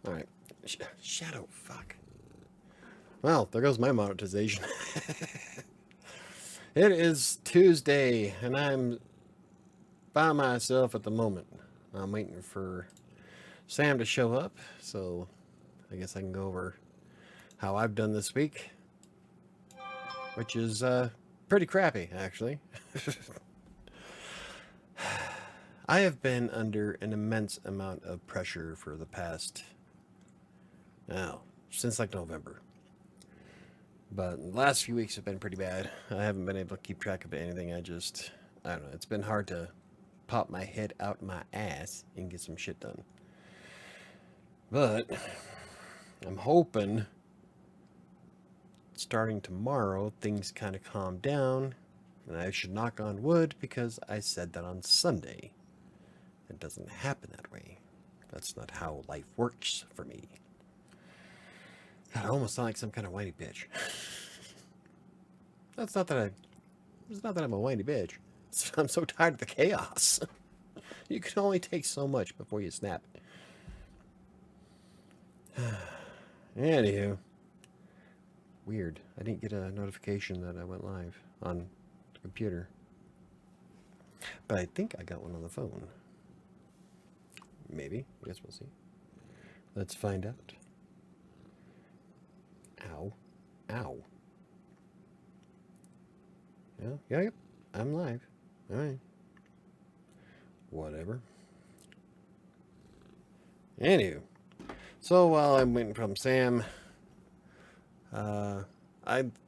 Alright. Shadow, fuck. Well, there goes my monetization. It is Tuesday, and I'm by myself at the moment. I'm waiting for Sam to show up, so I guess I can go over how I've done this week, which is pretty crappy, actually. I have been under an immense amount of pressure for the past, since like November. But the last few weeks have been pretty bad. I haven't been able to keep track of anything. I don't know. It's been hard to pop my head out my ass and get some shit done. But I'm hoping starting tomorrow things kind of calm down. And I should knock on wood because I said that on Sunday. It doesn't happen that way. That's not how life works for me. God, I almost sound like some kind of whiny bitch. It's not that I'm a whiny bitch. I'm so tired of the chaos. You can only take so much before you snap. Anywho. Weird. I didn't get a notification that I went live on the computer. But I think I got one on the phone. Maybe. I guess we'll see. Let's find out. Ow. Ow. Yep. I'm live. Alright. Whatever. Anywho. So while I'm waiting from Sam, I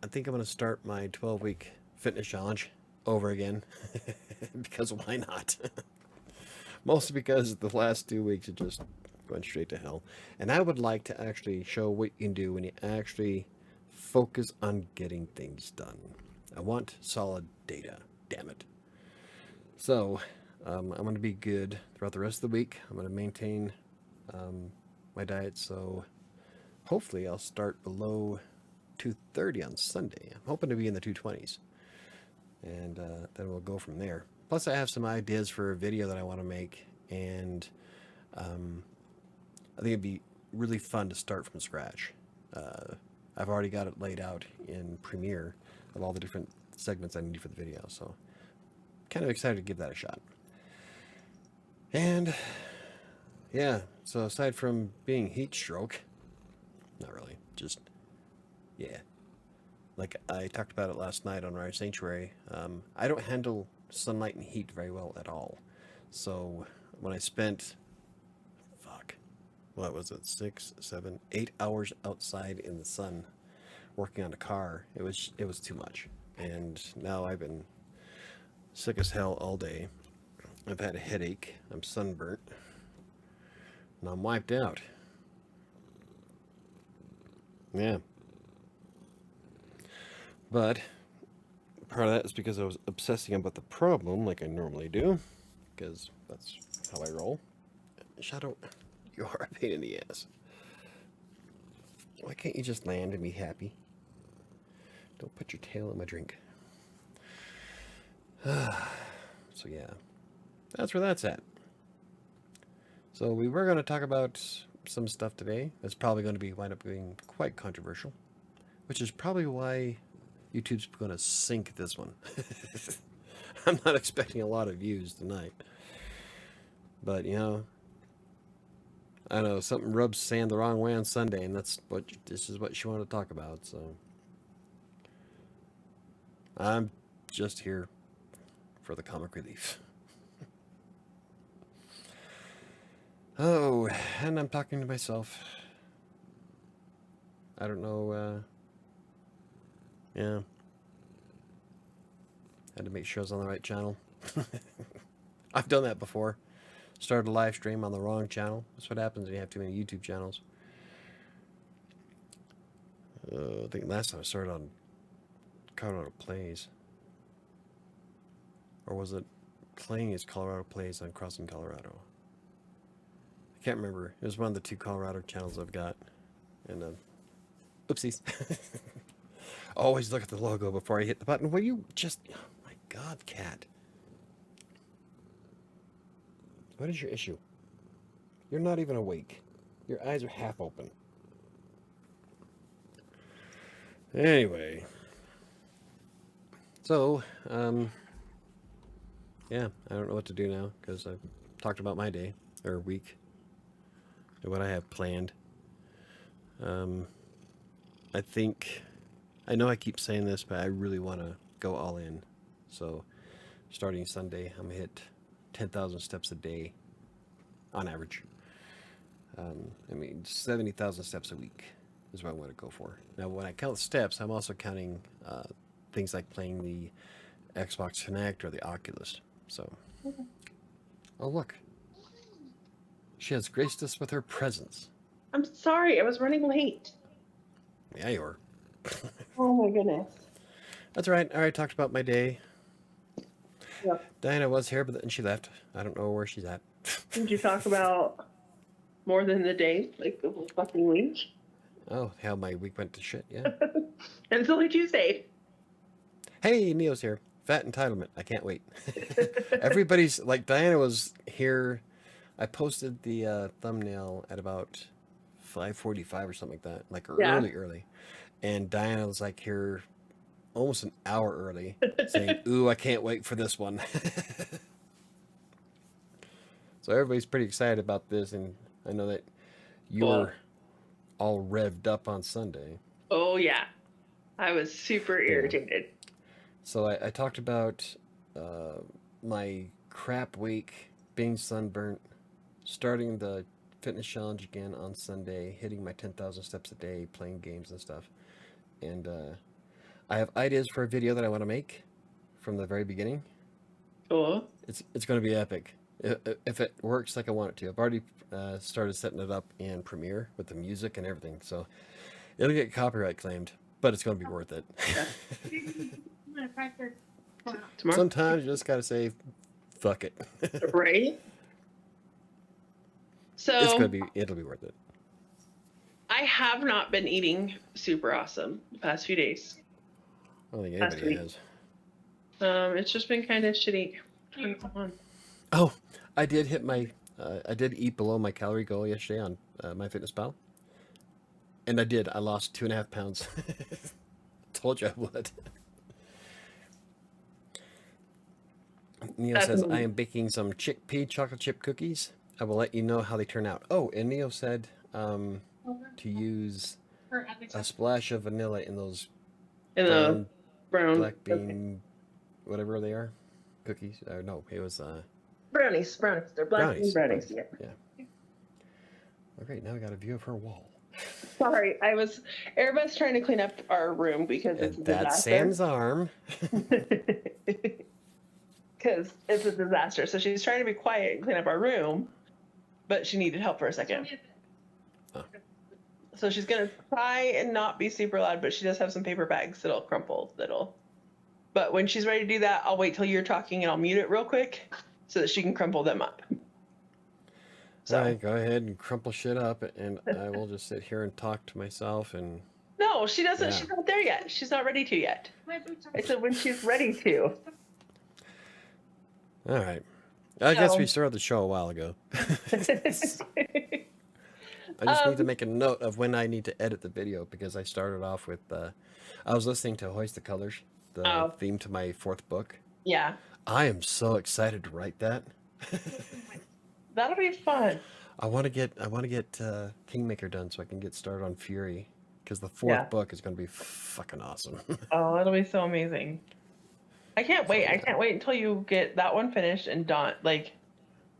think I'm going to start my 12-week fitness challenge over again. Because why not? Mostly because the last 2 weeks it just went straight to hell. And I would like to actually show what you can do when you actually focus on getting things done. I want solid data, damn it. So, I'm going to be good throughout the rest of the week. I'm going to maintain my diet, so hopefully I'll start below 230 on Sunday. I'm hoping to be in the 220s. And then we'll go from there. Plus, I have some ideas for a video that I want to make, and I think it'd be really fun to start from scratch. I've already got it laid out in Premiere of all the different segments I need for the video, so kind of excited to give that a shot. And yeah, so aside from being heat stroke, not really, just yeah. Like I talked about it last night on our Sanctuary, I don't handle sunlight and heat very well at all. So when I spent, what was it, 6, 7, 8 hours outside in the sun working on a car, it was too much. And now I've been sick as hell all day. I've had a headache, I'm sunburnt, and I'm wiped out. Yeah. But part of that is because I was obsessing about the problem like I normally do, because that's how I roll. Shadow, you are a pain in the ass. Why can't you just land and be happy? Don't put your tail in my drink. So yeah, that's where that's at. So we were going to talk about some stuff today that's probably going to wind up being quite controversial, which is probably why YouTube's going to sink this one. I'm not expecting a lot of views tonight. But, you know, I know something rubs Sam the wrong way on Sunday, and this is what she wanted to talk about, so I'm just here for the comic relief. Oh, and I'm talking to myself. I don't know, yeah. Had to make sure I was on the right channel. I've done that before. Started a live stream on the wrong channel. That's what happens when you have too many YouTube channels. I think last time I started on Colorado Plays. Or was it playing as Colorado Plays on Crossing Colorado? I can't remember. It was one of the 2 Colorado channels I've got. And, oopsies. Always look at the logo before I hit the button. Will you just... Oh my God, cat. What is your issue? You're not even awake. Your eyes are half open. Anyway. So, yeah, I don't know what to do now because I've talked about my day or week and what I have planned. Um, I think, I know I keep saying this, but I really want to go all in. So, starting Sunday, I'm going to hit 10,000 steps a day on average. 70,000 steps a week is what I want to go for. Now, when I count steps, I'm also counting things like playing the Xbox Connect or the Oculus. So, oh, look. She has graced us with her presence. I'm sorry, I was running late. Yeah, you were. Oh my goodness. That's all right. I already talked about my day. Yeah. Diana was here, but then she left. I don't know where she's at. Did you talk about more than the day, like the whole fucking week? Oh, how my week went to shit, yeah. And it's only Tuesday. Hey, Neo's here. Fat Entitlement. I can't wait. Everybody's, like, Diana was here. I posted the thumbnail at about 5:45 or something like that. Like, Yeah. early. And Diana was, like, here almost an hour early, saying, ooh, I can't wait for this one. So everybody's pretty excited about this, and I know that you were all revved up on Sunday. Oh, yeah. I was super irritated. So I talked about my crap week, being sunburnt, starting the fitness challenge again on Sunday, hitting my 10,000 steps a day, playing games and stuff. And I have ideas for a video that I want to make from the very beginning. Cool. It's going to be epic. If it works like I want it to. I've already started setting it up in Premiere with the music and everything. So it'll get copyright claimed, but it's going to be worth it. Tomorrow? Sometimes you just got to say, fuck it. Right? So It'll be worth it. I have not been eating super awesome the past few days. I don't think anybody has. It's just been kind of shitty. Oh, I did hit my, I did eat below my calorie goal yesterday on MyFitnessPal. And I lost 2.5 pounds. Told you I would. Neo says, I am baking some chickpea chocolate chip cookies. I will let you know how they turn out. Oh, and Neo said to use a splash of vanilla in those brown black bean, whatever they are, cookies. No, it was brownies. They're black bean brownies. Yeah. Oh, great. Now we got a view of her wall. Sorry, everybody's trying to clean up our room because it's a disaster. That's Sam's arm. Because it's a disaster. So she's trying to be quiet and clean up our room, but she needed help for a second. Oh. So she's going to try and not be super loud, but she does have some paper bags that'll crumple. But when she's ready to do that, I'll wait till you're talking and I'll mute it real quick so that she can crumple them up. So. All right, go ahead and crumple shit up, and I will just sit here and talk to myself. And no, she doesn't. Yeah. She's not there yet. She's not ready to yet. I said when she's ready to. All right. I guess we started the show a while ago. I just need to make a note of when I need to edit the video because I started off with, I was listening to Hoist the Colors, the theme to my 4th book. Yeah. I am so excited to write that. That'll be fun. I want to get Kingmaker done so I can get started on Fury because the 4th book is going to be fucking awesome. Oh, it'll be so amazing. I can't wait. I can't wait until you get that one finished and done.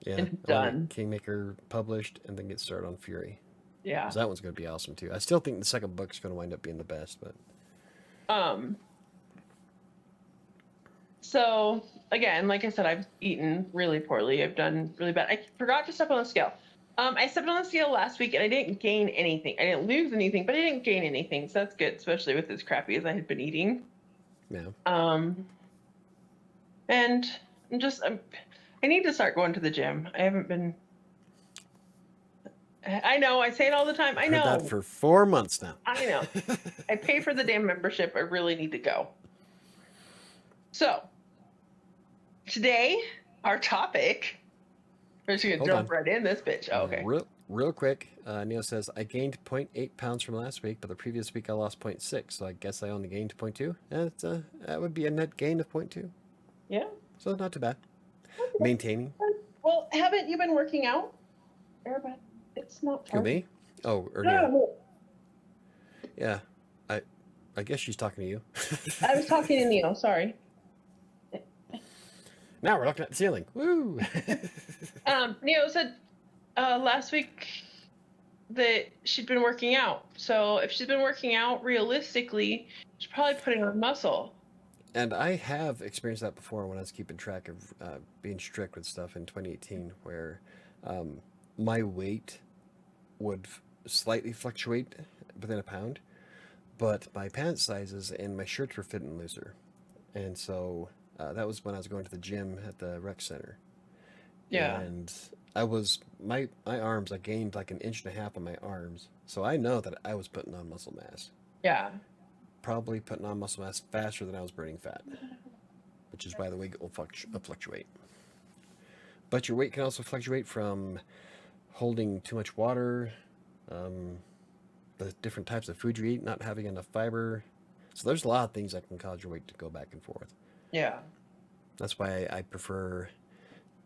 And done. Kingmaker published and then get started on Fury. Yeah. Because that one's going to be awesome too. I still think the 2nd book's going to wind up being the best, but. So again, like I said, I've eaten really poorly. I've done really bad. I forgot to step on the scale. I stepped on the scale last week and I didn't gain anything. I didn't lose anything, but I didn't gain anything. So that's good, especially with as crappy as I had been eating. Yeah. And I need to start going to the gym. I haven't been. I know, I say it all the time. I know. Heard that for 4 months now. I know. I pay for the damn membership. I really need to go. So, today, our topic. We're just going to jump right in this bitch. Oh, okay. Real quick, Neil says, I gained zero point 0.8 pounds from last week, but the previous week I lost 0.6, so I guess I only gained 0.2. That would be a net gain of 0.2. Yeah. So not too bad. Maintaining. Well, haven't you been working out? Everybody, it's not Who, hard. me? Oh, or No, Neil. no, Yeah. I guess she's talking to you. I was talking to Neil. Sorry. Now we're looking at the ceiling. Woo! Neil said last week that she'd been working out. So if she's been working out, realistically, she's probably putting on muscle. And I have experienced that before when I was keeping track of being strict with stuff in 2018, where my weight would slightly fluctuate within a pound, but my pant sizes and my shirts were fitting looser. And so that was when I was going to the gym at the rec center. Yeah. And I was, my arms, I gained like 1.5 inches on my arms. So I know that I was putting on muscle mass. Yeah. Probably putting on muscle mass faster than I was burning fat, which is why the weight will fluctuate. But your weight can also fluctuate from holding too much water, the different types of food you eat, not having enough fiber. So there's a lot of things that can cause your weight to go back and forth. Yeah. That's why I prefer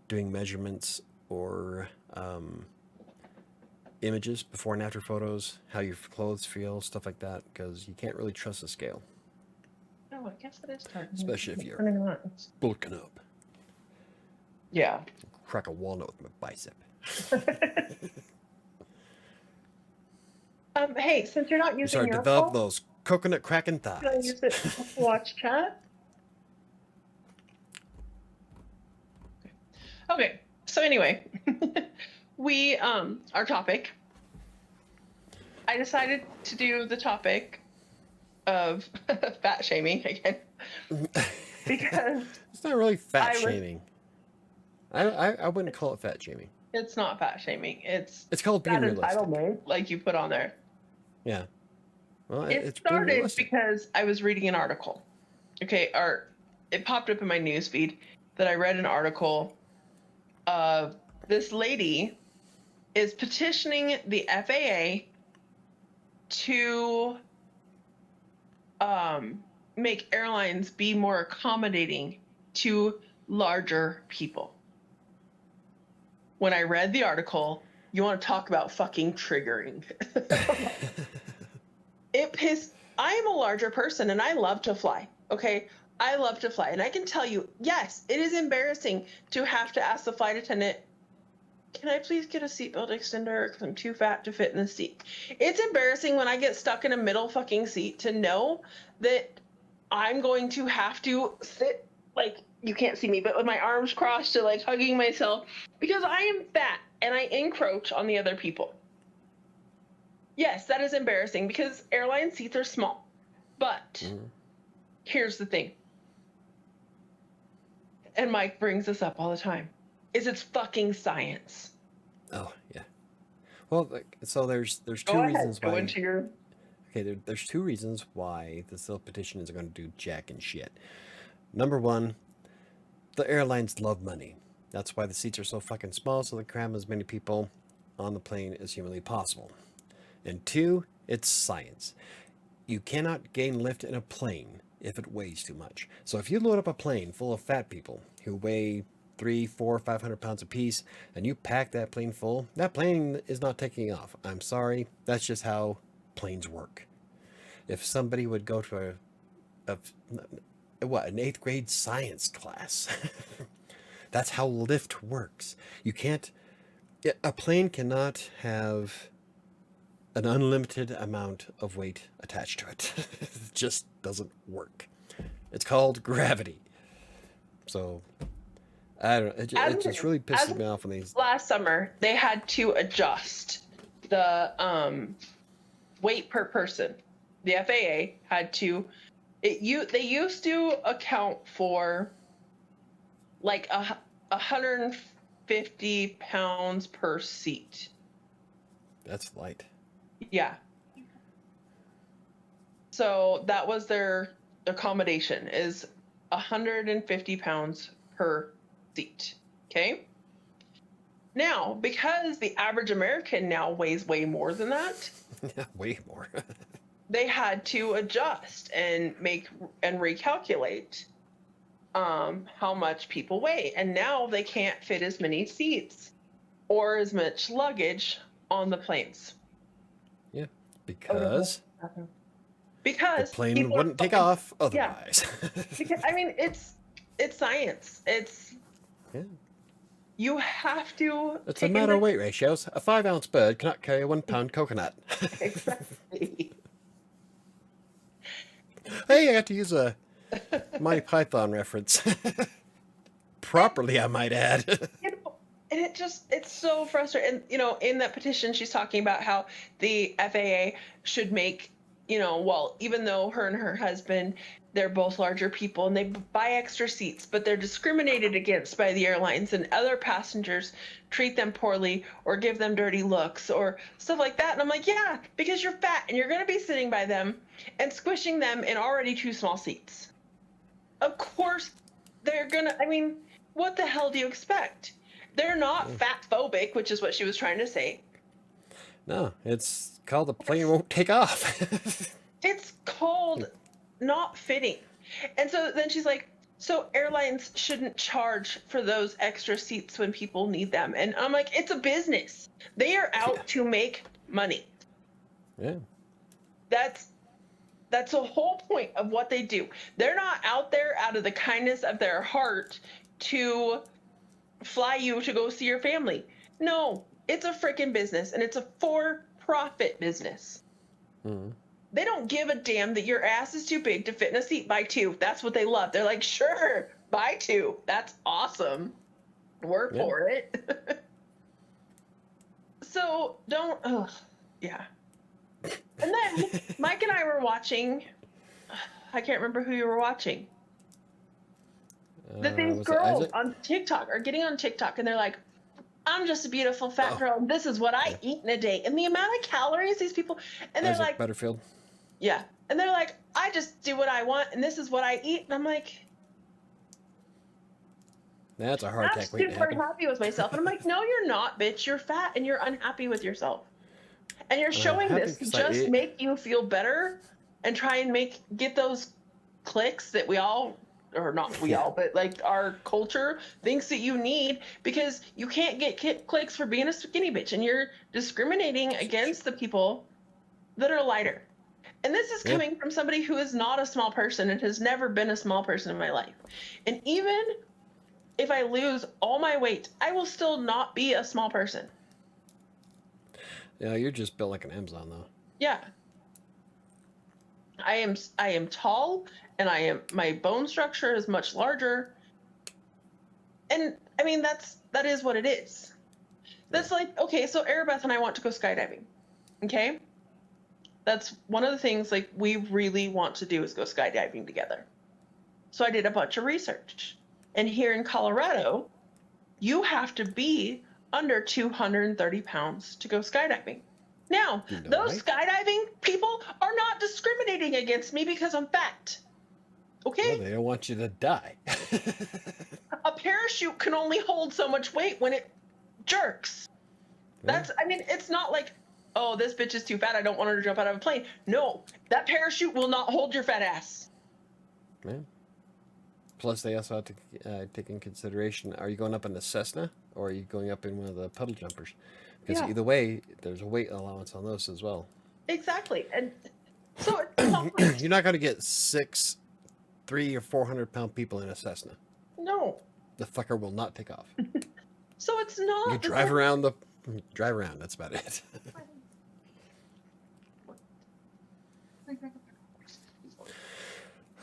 doing measurements or images, before and after photos, how your clothes feel, stuff like that, because you can't really trust the scale. No, I guess it is starting. Especially if you're turning on. bulking up. Yeah. Crack a walnut with my bicep. Hey, since you're not You using start to your develop phone, those coconut cracking can I thighs. use it to watch chat? Okay. So anyway, we our topic. I decided to do the topic of fat shaming again because It's not really fat I was- shaming. I wouldn't call it fat shaming. it's not fat shaming. It's It's called being that realistic. entitlement, like you put on there. Yeah. Well, It it's being started realistic. because I was reading an article. Okay, or it popped up in my news feed that I read an article of this lady is petitioning the FAA to make airlines be more accommodating to larger people. When I read the article, you want to talk about fucking triggering. I am a larger person and I love to fly. Okay. I love to fly. And I can tell you, yes, it is embarrassing to have to ask the flight attendant, can I please get a seatbelt extender? Because I'm too fat to fit in the seat. It's embarrassing when I get stuck in a middle fucking seat to know that I'm going to have to sit, like, you can't see me, but with my arms crossed to like hugging myself because I am fat and I encroach on the other people. Yes, that is embarrassing because airline seats are small. But here's the thing. And Mike brings this up all the time. Is it's fucking science. Oh, yeah. Well, so there's Go two ahead, reasons go why. into your... Okay, there's two reasons why the self petition isn't going to do jack and shit. Number one, the airlines love money. That's why the seats are so fucking small, so they cram as many people on the plane as humanly possible. And two, it's science. You cannot gain lift in a plane if it weighs too much. So if you load up a plane full of fat people who weigh 300, 400, 500 pounds apiece, and you pack that plane full, that plane is not taking off. I'm sorry, that's just how planes work. If somebody would go to an 8th grade science class, that's how lift works. You can't, a plane cannot have an unlimited amount of weight attached to it. It just doesn't work. It's called gravity. So, I don't know. It just really pisses me off when these... Last summer, they had to adjust the weight per person. The FAA had to... They used to account for like 150 pounds per seat. That's light. Yeah. So that was their accommodation, is 150 pounds per seat. Okay. Now, because the average American now weighs way more than that, Yeah, way more. they had to adjust and recalculate how much people weigh. And now they can't fit as many seats or as much luggage on the planes. Yeah, Oh, because the because plane people are wouldn't take fucking, off yeah. otherwise. Because I mean, it's science. Yeah. You have to It's a take matter into of weight ratios. A 5-ounce bird cannot carry a 1-pound coconut. exactly. Hey, I got to use a Monty Python reference. Properly, I might add. You know, and it's so frustrating. And in that petition, she's talking about how the FAA should make, well, even though her and her husband, they're both larger people and they buy extra seats, but they're discriminated against by the airlines, and other passengers treat them poorly or give them dirty looks or stuff like that. And I'm like, yeah, because you're fat and you're going to be sitting by them and squishing them in already too small seats. Of course, they're gonna. I mean, what the hell do you expect? They're not fat phobic, which is what she was trying to say. No, it's called the plane won't take off. It's called not fitting. And so then she's like, so airlines shouldn't charge for those extra seats when people need them. And I'm like, it's a business. They are out to make money. Yeah. That's the whole point of what they do. They're not out there out of the kindness of their heart to fly you to go see your family. No, it's a freaking business, and it's a for-profit business. Mm-hmm. They don't give a damn that your ass is too big to fit in a seat. Buy two. That's what they love. They're like, sure, buy two. That's awesome. Work for it. So don't. Yeah. And then Mike and I were watching. I can't remember who you were watching. That these girls on TikTok are getting on TikTok and they're like, I'm just a beautiful fat girl. And this is what I eat in a day. And the amount of calories these people, and they're like, Butterfield. Yeah. And they're like, I just do what I want and this is what I eat. And I'm like, that's a heart attack waiting to happen. I'm super happy with myself. And I'm like, no, you're not, bitch. You're fat and you're unhappy with yourself. And you're showing this to just make you feel better and try and get those clicks that we all, or not we all, but like our culture thinks that you need, because you can't get clicks for being a skinny bitch, and you're discriminating against the people that are lighter. And this is coming from somebody who is not a small person and has never been a small person in my life. And even if I lose all my weight, I will still not be a small person. Yeah, you're just built like an Amazon, though. Yeah. I am tall, and my bone structure is much larger. And I mean, that is what it is. That's like, okay, so Arabeth and I want to go skydiving. Okay? That's one of the things like we really want to do is go skydiving together. So I did a bunch of research. And here in Colorado, you have to be under 230 pounds to go skydiving. Now, those skydiving people are not discriminating against me because I'm fat. Okay? Well, they don't want you to die. A parachute can only hold so much weight when it jerks. It's not like, oh, this bitch is too fat, I don't want her to jump out of a plane. No, that parachute will not hold your fat ass. Yeah. Plus, they also have to take in consideration, are you going up in the Cessna or are you going up in one of the puddle jumpers? Because either way, there's a weight allowance on those as well. Exactly. And so you're not going to get 6, 300 or 400 pound people in a Cessna. No. The fucker will not take off. So it's not. You drive around, that's about it.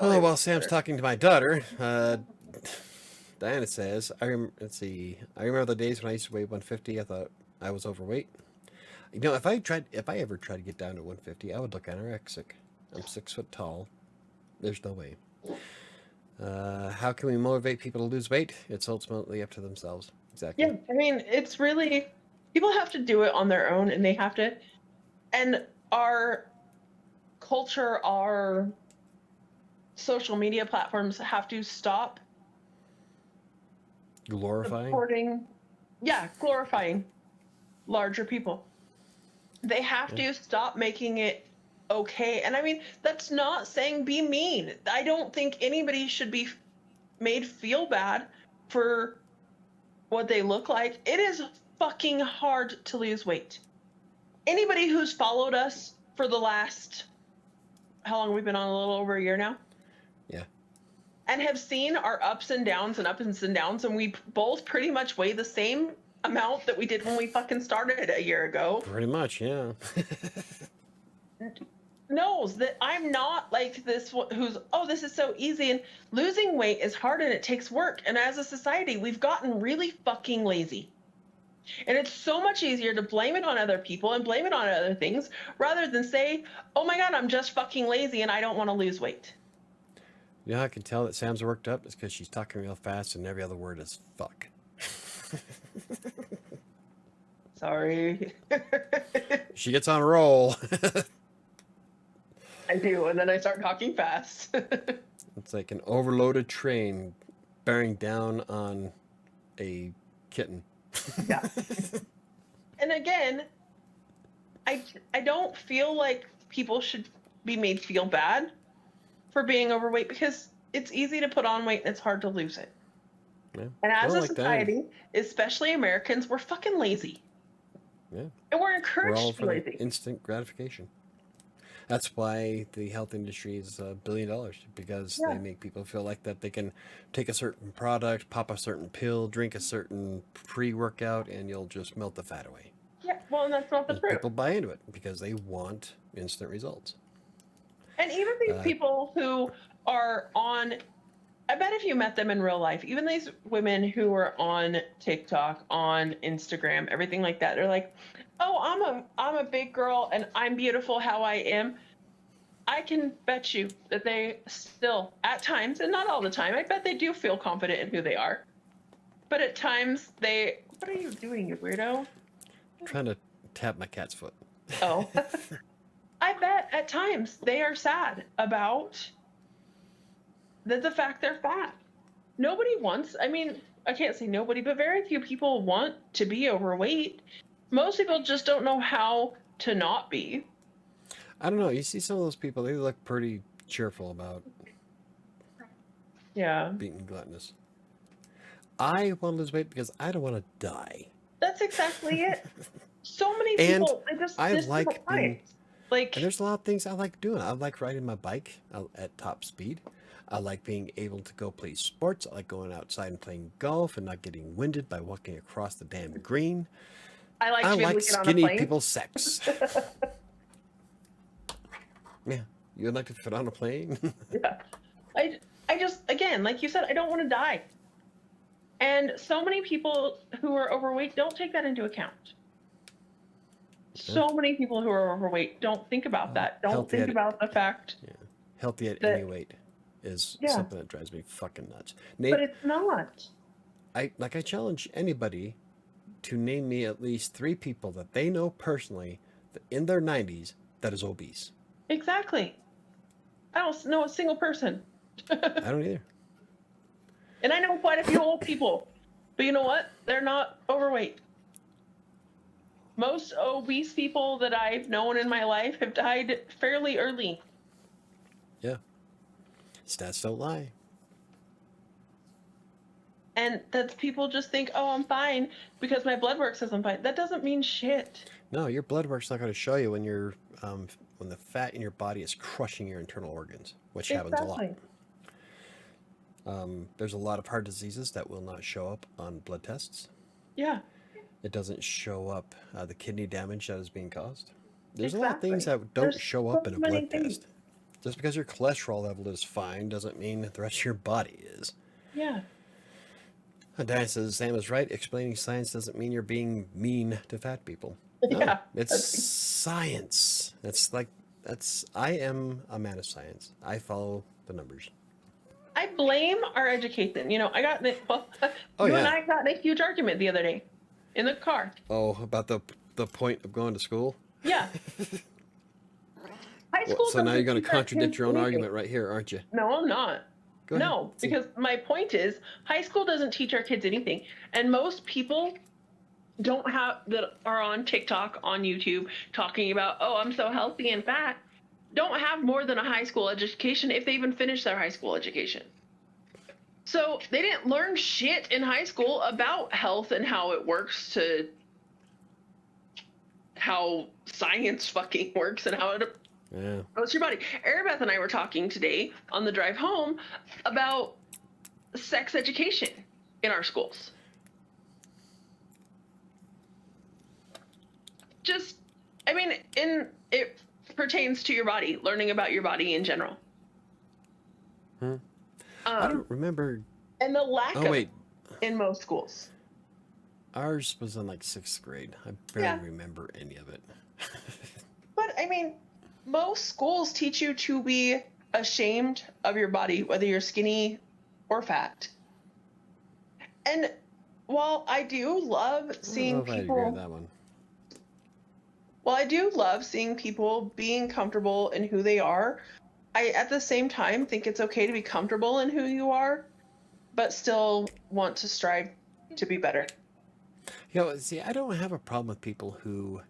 Oh, while Sam's talking to my daughter, Diana says, I remember the days when I used to weigh 150. I thought I was overweight. You know, if I ever tried to get down to 150, I would look anorexic. I'm 6 foot tall. There's no way. How can we motivate people to lose weight? It's ultimately up to themselves. Exactly. Yeah, I mean, it's really, people have to do it on their own, and they have to, and our culture, our social media platforms have to stop glorifying. supporting Yeah, glorifying larger people. They have to stop making it okay. And I mean, that's not saying be mean. I don't think anybody should be made feel bad for what they look like. It is fucking hard to lose weight. Anybody who's followed us for the last, how long have we been on? A little over a year now? Yeah. And have seen our ups and downs, and we both pretty much weigh the same amount that we did when we fucking started a year ago. Pretty much, yeah. Knows that I'm not like this who's, oh, this is so easy, and losing weight is hard and it takes work. And as a society, we've gotten really fucking lazy. And it's so much easier to blame it on other people and blame it on other things rather than say, oh my God, I'm just fucking lazy and I don't want to lose weight. You know how I can tell that Sam's worked up? It's because she's talking real fast and every other word is fuck. Sorry. She gets on a roll. I do, and then I start talking fast. It's like an overloaded train bearing down on a kitten. Yeah. And again, I don't feel like people should be made feel bad for being overweight, because it's easy to put on weight and it's hard to lose it. Yeah. And as a Like society, especially Americans, we're fucking lazy. Yeah. And we're We're encouraged all to be for the lazy. instant gratification. That's why the health industry is $1 billion, because Yeah. they make people feel like that they can take a certain product, pop a certain pill, drink a certain pre-workout, and you'll just melt the fat away. Yeah, well, and that's not the And truth. people buy into it because they want instant results. And even these people who are on, I bet if you met them in real life, even these women who are on TikTok, on Instagram, everything like that, they're like, oh, I'm a big girl and I'm beautiful how I am. I can bet you that they still, at times, and not all the time, I bet they do feel confident in who they are. But at times they, what are you doing, you weirdo? I'm trying to tap my cat's foot. Oh. I bet at times they are sad about the fact they're fat. Nobody wants, I mean, I can't say nobody, but very few people want to be overweight. Most people just don't know how to not be. I don't know. You see some of those people, they look pretty cheerful about being gluttonous. I want to lose weight because I don't want to die. That's exactly it. So many people, I like being, like, and there's a lot of things I like doing. I like riding my bike at top speed. I like being able to go play sports. I like going outside and playing golf and not getting winded by walking across the damn green. I like to be able to get on a skinny plane. people's sex. Yeah, you'd like to fit on a plane? Yeah. I just, again, like you said, I don't want to die. And so many people who are overweight don't take that into account. So many people who are overweight don't think about that. Don't think about the fact. Yeah. Healthy at any weight is something that drives me fucking nuts. Nate, But it's not. I challenge anybody to name me at least 3 people that they know personally that in their 90s that is obese. Exactly. I don't know a single person. I don't either. And I know quite a few old people. But you know what? They're not overweight. Most obese people that I've known in my life have died fairly early. Yeah. Stats don't lie. And that's, people just think, oh, I'm fine because my blood work says I'm fine. That doesn't mean shit. No, your blood work's not going to show you when you're when the fat in your body is crushing your internal organs, which happens a lot. There's a lot of heart diseases that will not show up on blood tests. Yeah. It doesn't show up the kidney damage that is being caused. There's a lot of things that don't show up in a blood test. Just because your cholesterol level is fine doesn't mean that the rest of your body is. Yeah. Diane says Sam is right. Explaining science doesn't mean you're being mean to fat people. No, Yeah. it's science. I am a man of science. I follow the numbers. I blame our education. You know, I got and I got in a huge argument the other day in the car. Oh, about the point of going to school? Yeah. High school. So now you're going to contradict your own argument right here, aren't you? No, I'm not. Go ahead. No, because my point is, high school doesn't teach our kids anything, and most people that are on TikTok, on YouTube, talking about, oh, I'm so healthy and fat, don't have more than a high school education if they even finish their high school education. So they didn't learn shit in high school about health and how it works, to how science fucking works and how it affects your body. Erebeth and I were talking today on the drive home about sex education in our schools. Just, I mean, it pertains to your body, learning about your body in general. I don't remember. And the lack of it in most schools. Ours was in like 6th grade. I barely remember any of it. But I mean, most schools teach you to be ashamed of your body, whether you're skinny or fat. And while I do love seeing people, I agree with that one. While I do love seeing people being comfortable in who they are, I at the same time think it's okay to be comfortable in who you are, but still want to strive to be better. You know, see, I don't have a problem with people who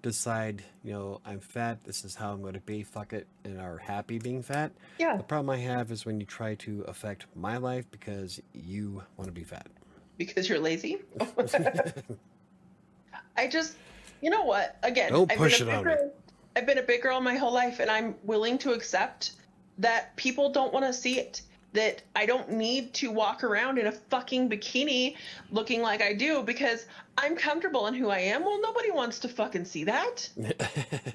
decide, you know, I'm fat, this is how I'm going to be, fuck it, and are happy being fat. Yeah. The problem I have is when you try to affect my life because you want to be fat. Because you're lazy? I just, you know what? Again, don't push it on me. I've been a big girl my whole life, and I'm willing to accept that people don't want to see it. That I don't need to walk around in a fucking bikini looking like I do because I'm comfortable in who I am. Well, nobody wants to fucking see that. At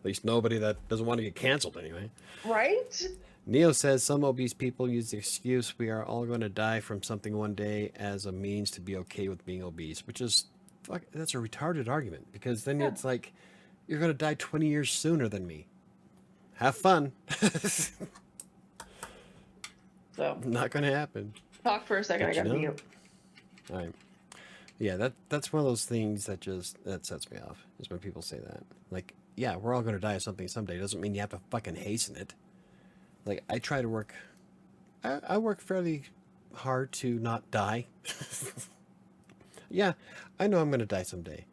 least nobody that doesn't want to get canceled anyway. Right? Neo says some obese people use the excuse we are all going to die from something one day as a means to be okay with being obese, which is, fuck, that's a retarded argument because then it's like, you're going to die 20 years sooner than me. Have fun. So not going to happen. Talk for a second. I got to mute. All right. Yeah, that's one of those things that sets me off, is when people say that. Like, yeah, we're all going to die of something someday. Doesn't mean you have to fucking hasten it. Like, I try to work... I work fairly hard to not die. Yeah, I know I'm going to die someday.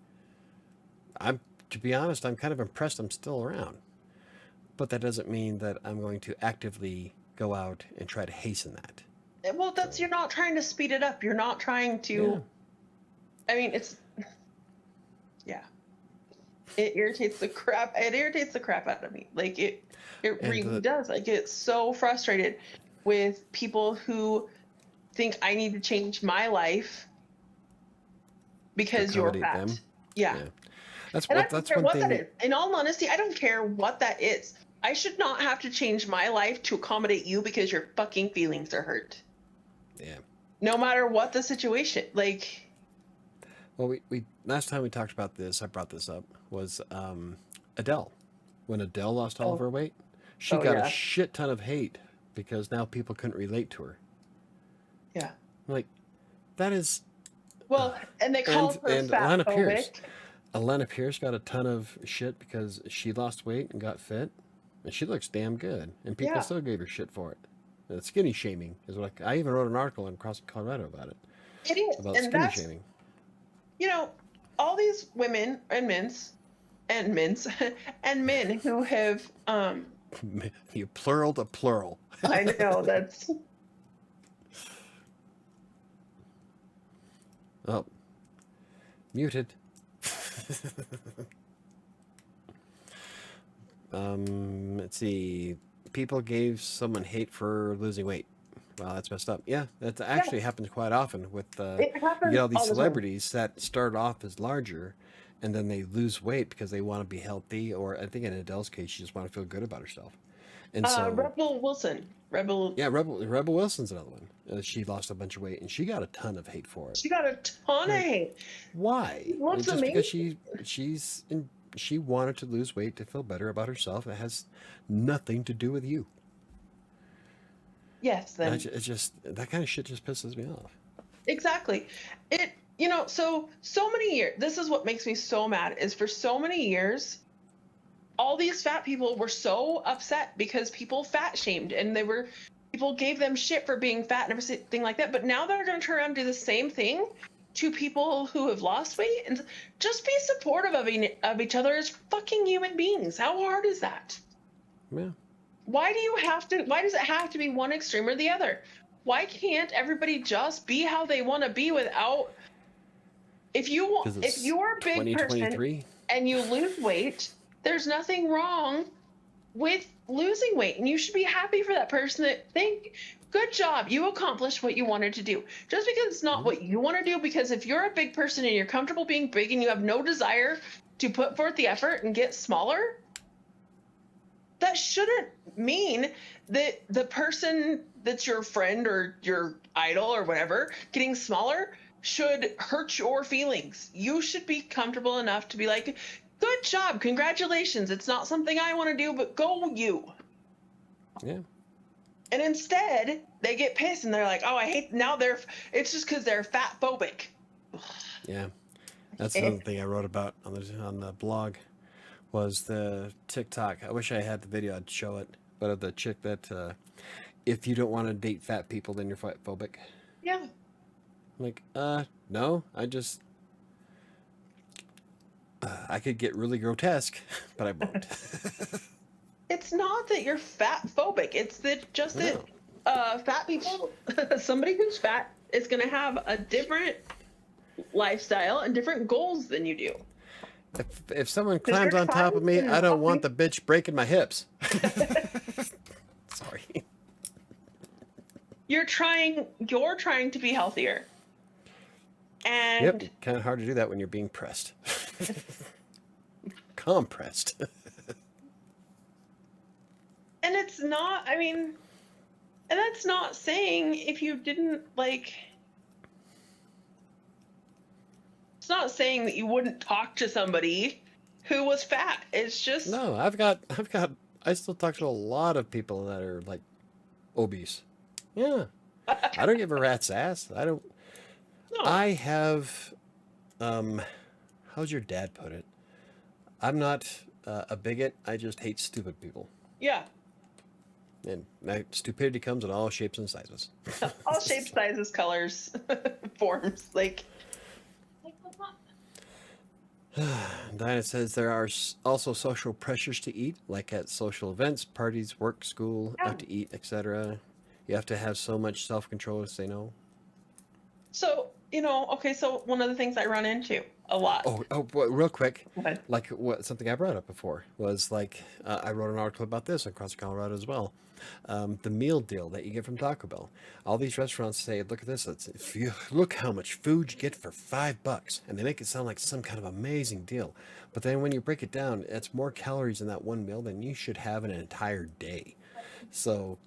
To be honest, I'm kind of impressed I'm still around. But that doesn't mean that I'm going to actively go out and try to hasten that. Well, you're not trying to speed it up. You're not trying to... Yeah. I mean, it's... Yeah. It irritates the crap out of me. Like, it really does. I get so frustrated with people who think I need to change my life because you're fat. Them. Yeah. That's one thing. That is. In all honesty, I don't care what that is. I should not have to change my life to accommodate you because your fucking feelings are hurt. Yeah. No matter what the situation, like. Well, we last time we talked about this, I brought this up, was Adele. When Adele lost all of her weight, she got a shit ton of hate because now people couldn't relate to her. Yeah. Like, that is. Well, and they called her fat-phobic. Alana Pierce got a ton of shit because she lost weight and got fit. And she looks damn good. And people still gave her shit for it. And skinny shaming is what I even wrote an article in Crossing Colorado about it. It is. About and skinny shaming. You know, all these women and men who have you plural to plural. I know, that's oh. Muted. Let's see. People gave someone hate for losing weight. Wow, that's messed up. Yeah, that actually happens quite often with you get all these celebrities that start off as larger and then they lose weight because they want to be healthy, or I think in Adele's case, she just want to feel good about herself. And so Rebel Wilson. Rebel Wilson's another one. She lost a bunch of weight and she got a ton of hate for it. She got a ton of hate. Why? It's just because she wanted to lose weight to feel better about herself. It has nothing to do with you. Yes, then it's just that kind of shit just pisses me off. Exactly. So many years. This is what makes me so mad. Is for so many years, all these fat people were so upset because people fat shamed, and people gave them shit for being fat and everything like that. But now they're going to turn around and do the same thing to people who have lost weight, and just be supportive of each other as fucking human beings. How hard is that? Yeah. Why does it have to be one extreme or the other? Why can't everybody just be how they want to be without, if you're a big person 2023. and you lose weight, there's nothing wrong with losing weight, and you should be happy for that person that good job, you accomplished what you wanted to do. Just because it's not what you want to do, because if you're a big person and you're comfortable being big and you have no desire to put forth the effort and get smaller, that shouldn't mean that the person that's your friend or your idol or whatever getting smaller should hurt your feelings. You should be comfortable enough to be like, good job, congratulations. It's not something I want to do, but go you. Yeah. And instead, they get pissed and they're like, oh, I hate, it's just because they're fat phobic. Yeah. That's another thing I wrote about on the blog, was the TikTok. I wish I had the video, I'd show it. But of the chick that, if you don't want to date fat people, then you're fat phobic. Yeah. I'm like, no, I could get really grotesque, but I won't. It's not that you're fat phobic. It's that fat people, somebody who's fat is going to have a different lifestyle and different goals than you do. If someone climbs on top of me, I don't want the bitch breaking my hips. Sorry. You're trying to be healthier. And yep, kind of hard to do that when you're being pressed. Compressed. And it's not, and that's not saying if you didn't it's not saying that you wouldn't talk to somebody who was fat. It's just. No, I still talk to a lot of people that are like obese. Yeah. I don't give a rat's ass. I don't. No. I have, how's your dad put it? I'm not a bigot. I just hate stupid people. Yeah. And stupidity comes in all shapes and sizes. All shapes, sizes, colors, forms. Diana says there are also social pressures to eat, like at social events, parties, work, school, out to eat, etc. You have to have so much self-control to say no. So, so one of the things I run into a lot. Oh, real quick. Okay. Like something I brought up before was I wrote an article about this across Colorado as well. The meal deal that you get from Taco Bell. All these restaurants say, look at this. Look how much food you get for $5. And they make it sound like some kind of amazing deal. But then when you break it down, it's more calories in that one meal than you should have in an entire day. So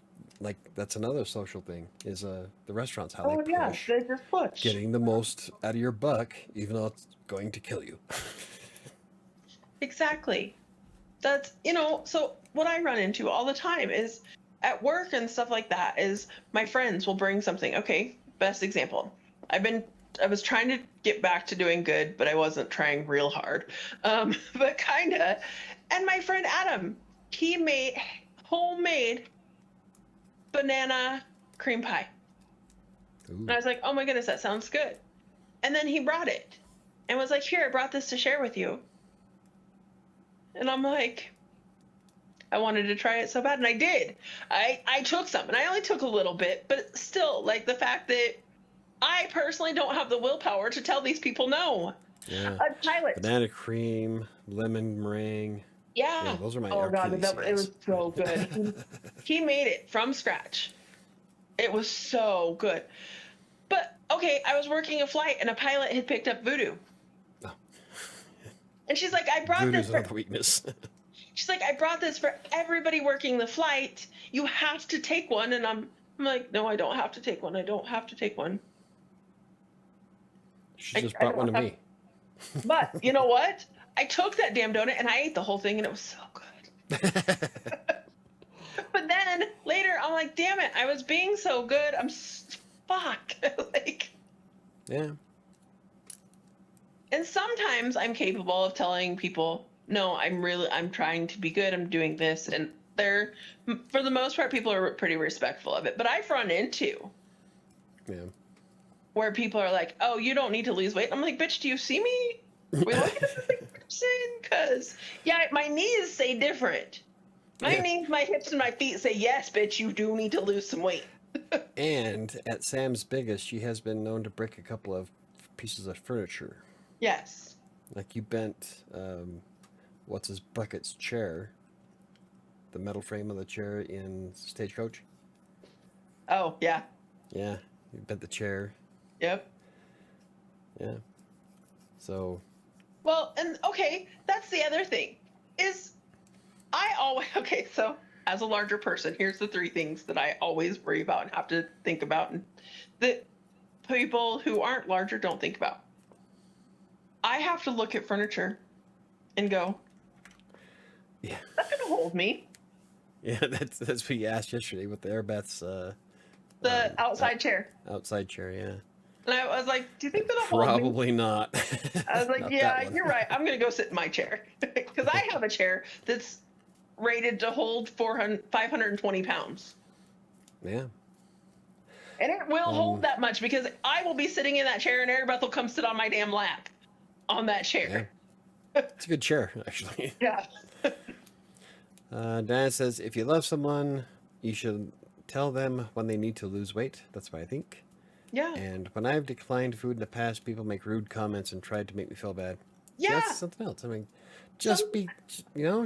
that's another social thing is the restaurants, how they just push. Getting the most out of your buck, even though it's going to kill you. Exactly. That's, so what I run into all the time is at work and stuff like that is my friends will bring something. Okay, best example. I was trying to get back to doing good, but I wasn't trying real hard. But kinda. And my friend Adam, he made homemade banana cream pie. Ooh. And I was like, oh my goodness, that sounds good. And then he brought it and was like, here, I brought this to share with you. And I'm like, I wanted to try it so bad, and I did. I took some, and I only took a little bit, but still, the fact that I personally don't have the willpower to tell these people no. Yeah. A pilot. Banana cream, lemon meringue. Yeah. Those are my Oh god, it was so good. He made it from scratch. It was so good. But okay, I was working a flight, and a pilot had picked up voodoo. Oh. And she's like, I brought Voodoo's this for another weakness. She's like, I brought this for everybody working the flight. You have to take one. And I'm like, no, I don't have to take one. I don't have to take one. She just brought one to me. But you know what? I took that damn donut and I ate the whole thing, and it was so good. But then later I'm like, damn it, I was being so good. Fuck. Yeah. And sometimes I'm capable of telling people, no, I'm trying to be good. I'm doing this. And for the most part, people are pretty respectful of it. But I've run into where people are like, "Oh, you don't need to lose weight." I'm like, "Bitch, do you see me? We look at the same person?" Because yeah, my knees say different. My knees, my hips, and my feet say, "Yes, bitch, you do need to lose some weight." And at Sam's Biggest, she has been known to break a couple of pieces of furniture. Yes. Like you bent, what's his bucket's chair, the metal frame of the chair in Stagecoach. Oh yeah. Yeah, you bent the chair. Yep. Yeah. So. Well, and okay, that's the other thing is I always okay. So as a larger person, here's the three things that I always worry about and have to think about, and that people who aren't larger don't think about. I have to look at furniture and go, Yeah. "That's gonna hold me." Yeah, that's what you asked yesterday with the Airbats. The outside chair. Outside chair, yeah. And I was like, "Do you think that'll hold me?" Probably not. I was like, Not "Yeah, that one. you're right. I'm gonna go sit in my chair because I have a chair that's rated to hold 520 pounds, Yeah. and it will hold that much because I will be sitting in that chair, and Erebeth will come sit on my damn lap on that chair." Yeah. It's a good chair, actually. Yeah. Diana says, if you love someone, you should tell them when they need to lose weight. That's what I think. Yeah. And when I've declined food in the past, people make rude comments and tried to make me feel bad. See, Yeah. that's something else. I mean, just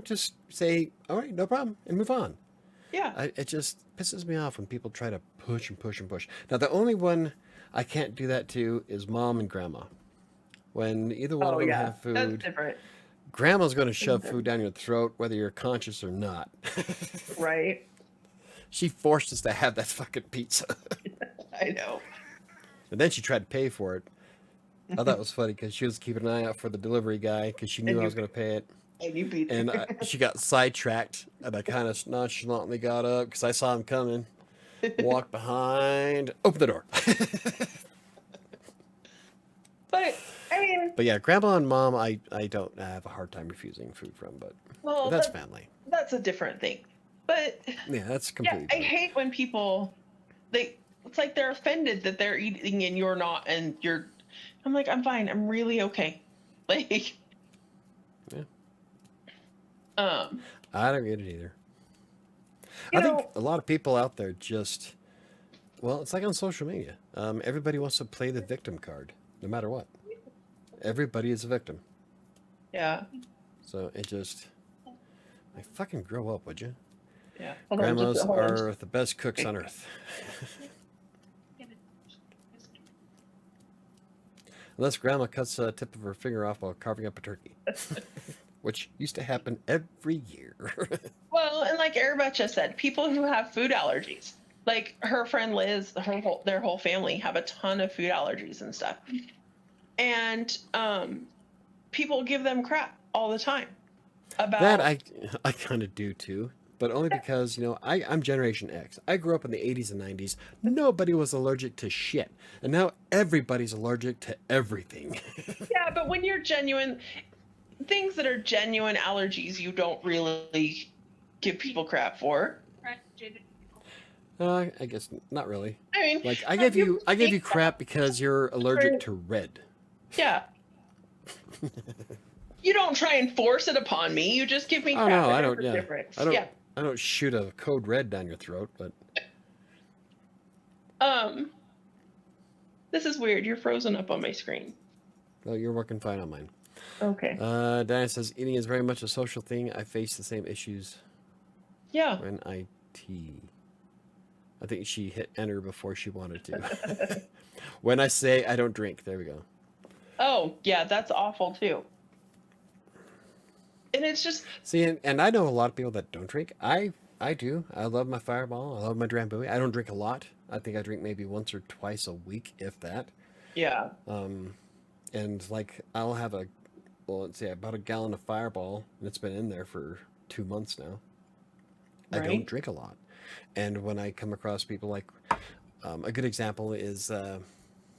just say, all right, no problem, and move on. Yeah. It just pisses me off when people try to push and push and push. Now, the only one I can't do that to is mom and grandma. When either one of them have food, That's different. grandma's going to shove food down your throat whether you're conscious or not. Right. She forced us to have that fucking pizza. I know. And then she tried to pay for it. I thought it was funny because she was keeping an eye out for the delivery guy because she knew I was going to pay it. And you beat And she got sidetracked, and I kind of nonchalantly got up because I saw him coming, walked behind, opened the door. But I mean, But yeah, grandma and mom, I don't have a hard time refusing food from, but that's family. That's a different thing. But Yeah, that's completely. I hate when people it's like they're offended that they're eating and you're not, and you're. I'm like, I'm fine. I'm really okay. Like. Yeah. Um. I don't get it either. I think a lot of people out there just, well, it's like on social media. Everybody wants to play the victim card, no matter what. Everybody is a victim. Yeah. So it just, like, fucking grow up, would you? Yeah. Grandmas are the best cooks on earth. Unless grandma cuts a tip of her finger off while carving up a turkey. Which used to happen every year. Well, and like Arabette just said, people who have food allergies, like her friend Liz, their whole family have a ton of food allergies and stuff. And people give them crap all the time about that. I kind of do too, but only because I'm Generation X. I grew up in the 80s and 90s. Nobody was allergic to shit, and now everybody's allergic to everything. Yeah, but when you're genuine, things that are genuine allergies, you don't really give people crap for. I guess not really. I mean, like I give you crap because you're allergic to red. Yeah. You don't try and force it upon me. You just give me crap. Oh no, I don't. Yeah, difference. I don't shoot a code red down your throat, but. This is weird. You're frozen up on my screen. Oh, you're working fine on mine. Okay. Diana says eating is very much a social thing. I face the same issues. Yeah. When I think she hit enter before she wanted to. When I say I don't drink, there we go. Oh yeah, that's awful too. And it's just see, and I know a lot of people that don't drink. I do. I love my Fireball. I love my Drambuie. I don't drink a lot. I think I drink maybe once or twice a week, if that. Yeah. And like I'll have let's see, I bought a gallon of Fireball, and it's been in there for 2 months now. Right. I don't drink a lot, and when I come across people like, a good example is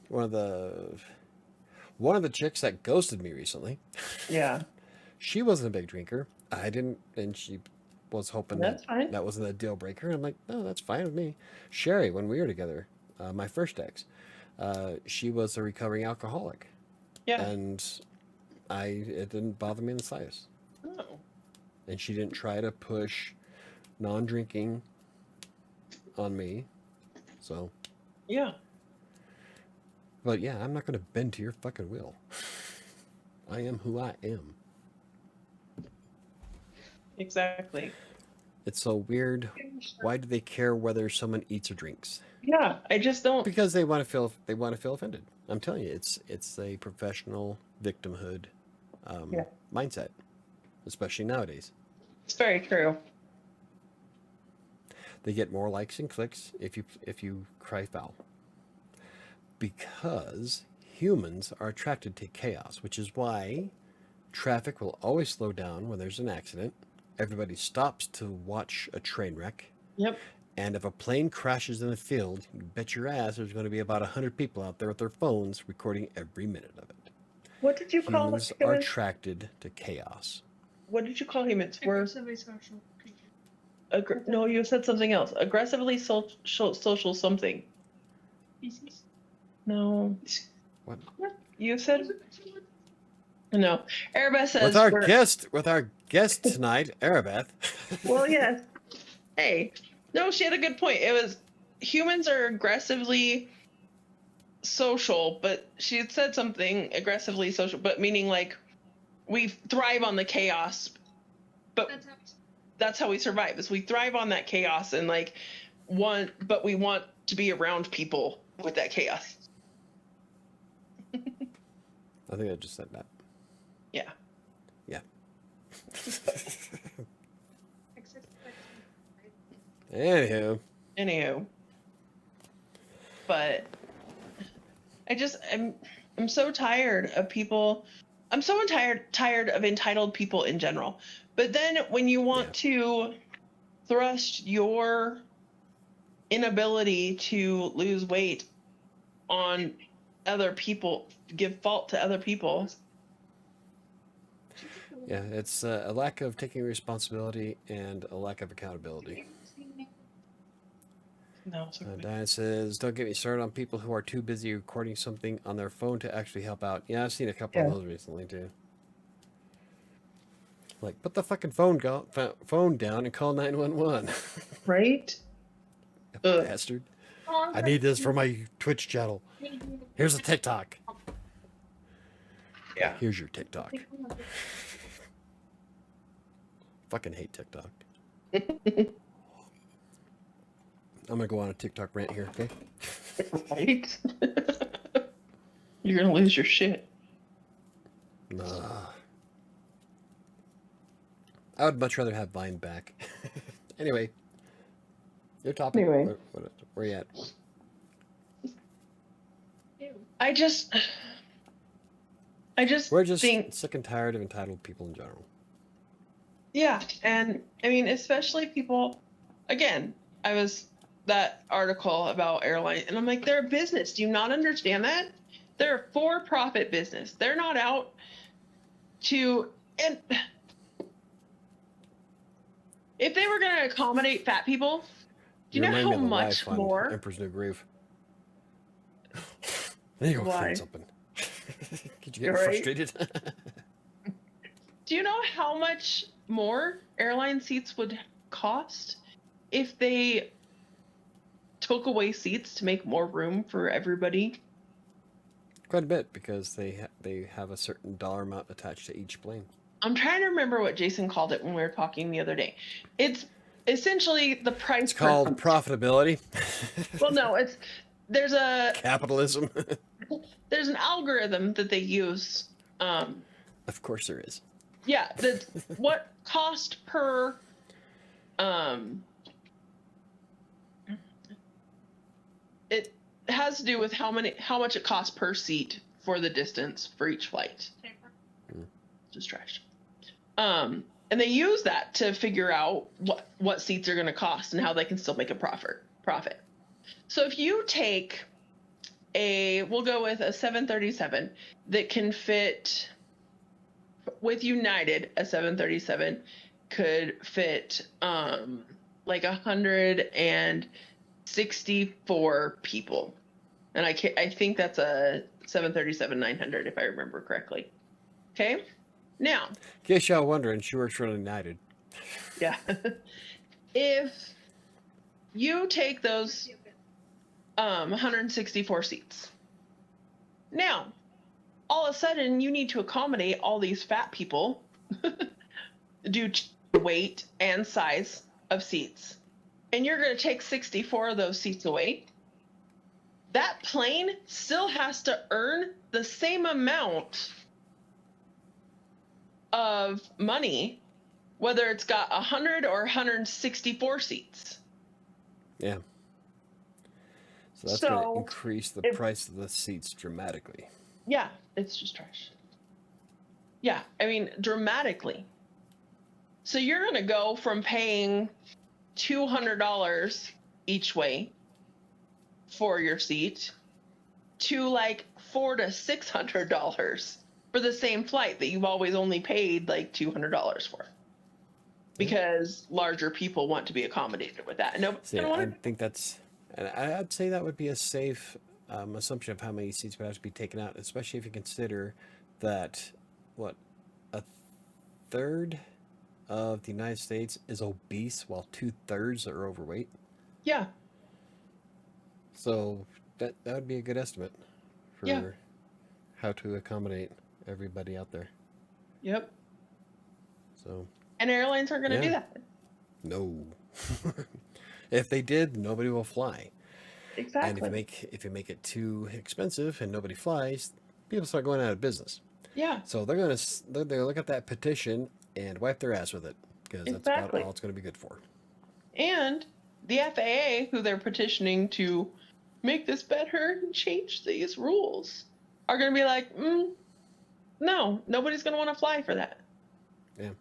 one of the chicks that ghosted me recently. Yeah. She wasn't a big drinker. I didn't, and she was hoping that wasn't a deal breaker. I'm like, no, that's fine with me. Sherry, when we were together, my first ex, She was a recovering alcoholic, Yeah. and it didn't bother me in the slightest. Oh. And she didn't try to push non-drinking on me. So, Yeah. but yeah, I'm not going to bend to your fucking will. I am who I am. Exactly. It's so weird. Why do they care whether someone eats or drinks? Yeah, I just don't. Because they want to feel offended. I'm telling you, it's a professional victimhood Yeah. mindset, especially nowadays. It's very true. They get more likes and clicks if you cry foul. Because humans are attracted to chaos, which is why traffic will always slow down when there's an accident. Everybody stops to watch a train wreck. Yep. And if a plane crashes in a field, you bet your ass there's going to be about 100 people out there with their phones recording every minute of it. What did you call Humans are attracted to chaos. What did you call humans? Aggressively social creatures. No, you said something else. Aggressively social something. Species. No. What? You said no. Arabeth says With our guest tonight, Arabeth. Well, yes. Hey, no, she had a good point. It was humans are aggressively social, but she had said something aggressively social, but meaning like we thrive on the chaos, but that's how we survive. Is we thrive on that chaos and like but we want to be around people with that chaos. I think I just said that. Yeah. Yeah. Anywho. But I'm so tired of people. I'm so tired of entitled people in general. But then when you want to thrust your inability to lose weight on other people, give fault to other people. Yeah, it's a lack of taking responsibility and a lack of accountability. No. Diane says, don't get me started on people who are too busy recording something on their phone to actually help out. Yeah, I've seen a couple of those recently, too. Like, put the fucking phone down and call 911. Right? Bastard. I need this for my Twitch channel. Here's a TikTok. Yeah. Here's your TikTok. Fucking hate TikTok. I'm gonna go on a TikTok rant here, okay? Right? You're gonna lose your shit. I would much rather have Vine back. Anyway, your topic. Anyway. Where you at? We're just think, sick and tired of entitled people in general. yeah, and I mean, especially people. Again, I was that article about airline, and I'm like, they're a business. Do you not understand that? They're a for-profit business. They're not out to and if they were going to accommodate fat people, do you know how much more? Emperor's New Groove. There you go, Why? friends open. Could you get frustrated? Do you know how much more airline seats would cost if they took away seats to make more room for everybody? Quite a bit, because they have a certain dollar amount attached to each plane. I'm trying to remember what Jason called it when we were talking the other day. It's essentially the price. It's called profitability. Well, no, there's a capitalism. There's an algorithm that they use. Of course there is. Yeah, what cost per it has to do with how much it costs per seat for the distance for each flight. Just trash. And they use that to figure out what seats are going to cost and how they can still make a profit. So if you take we'll go with a 737 that can fit with United, a 737 could fit like 164 people. And I think that's a 737-900 if I remember correctly. Okay. Now, In case y'all wondering, she works for United. yeah. If you take those 164 seats, now all of a sudden you need to accommodate all these fat people due to weight and size of seats, and you're going to take 64 of those seats away. That plane still has to earn the same amount of money, whether it's got 100 or 164 seats. Yeah. So that's going to increase the price of the seats dramatically. Yeah, it's just trash. Yeah, I mean, dramatically. So you're going to go from paying $200 each way for your seat to like $400 to $600 for the same flight that you've always only paid like $200 for, because larger people want to be accommodated with that. No, I think that's, and I'd say that would be a safe assumption of how many seats would have to be taken out, especially if you consider that a third of the United States is obese while 2/3 are overweight. Yeah. So that would be a good estimate for how to accommodate everybody out there. Yep. So. And airlines aren't going to do that. No. If they did, nobody will fly. Exactly. And if you make it too expensive and nobody flies, people start going out of business. Yeah. So they're gonna look at that petition and wipe their ass with it, because that's about all it's going to be good for. And the FAA, who they're petitioning to make this better and change these rules, are going to be like, no, nobody's going to want to fly for that. Yeah,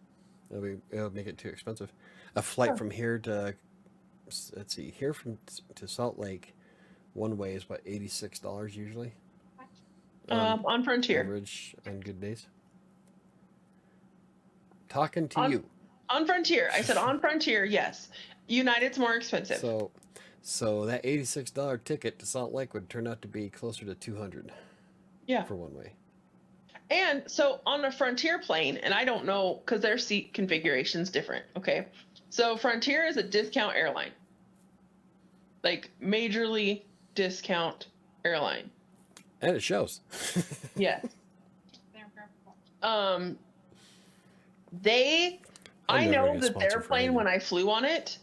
it'll make it too expensive. A flight from here to, let's see, to Salt Lake, one way is about $86 usually. On Frontier. Average on good days. Talking to you. On Frontier. I said on Frontier, yes. United's more expensive. So that $86 ticket to Salt Lake would turn out to be closer to $200. Yeah. For one way. And so on a Frontier plane, and I don't know because their seat configuration's different. Okay. So Frontier is a discount airline. Like majorly discount airline. And it shows. Yes. I know that their plane, when I flew on it,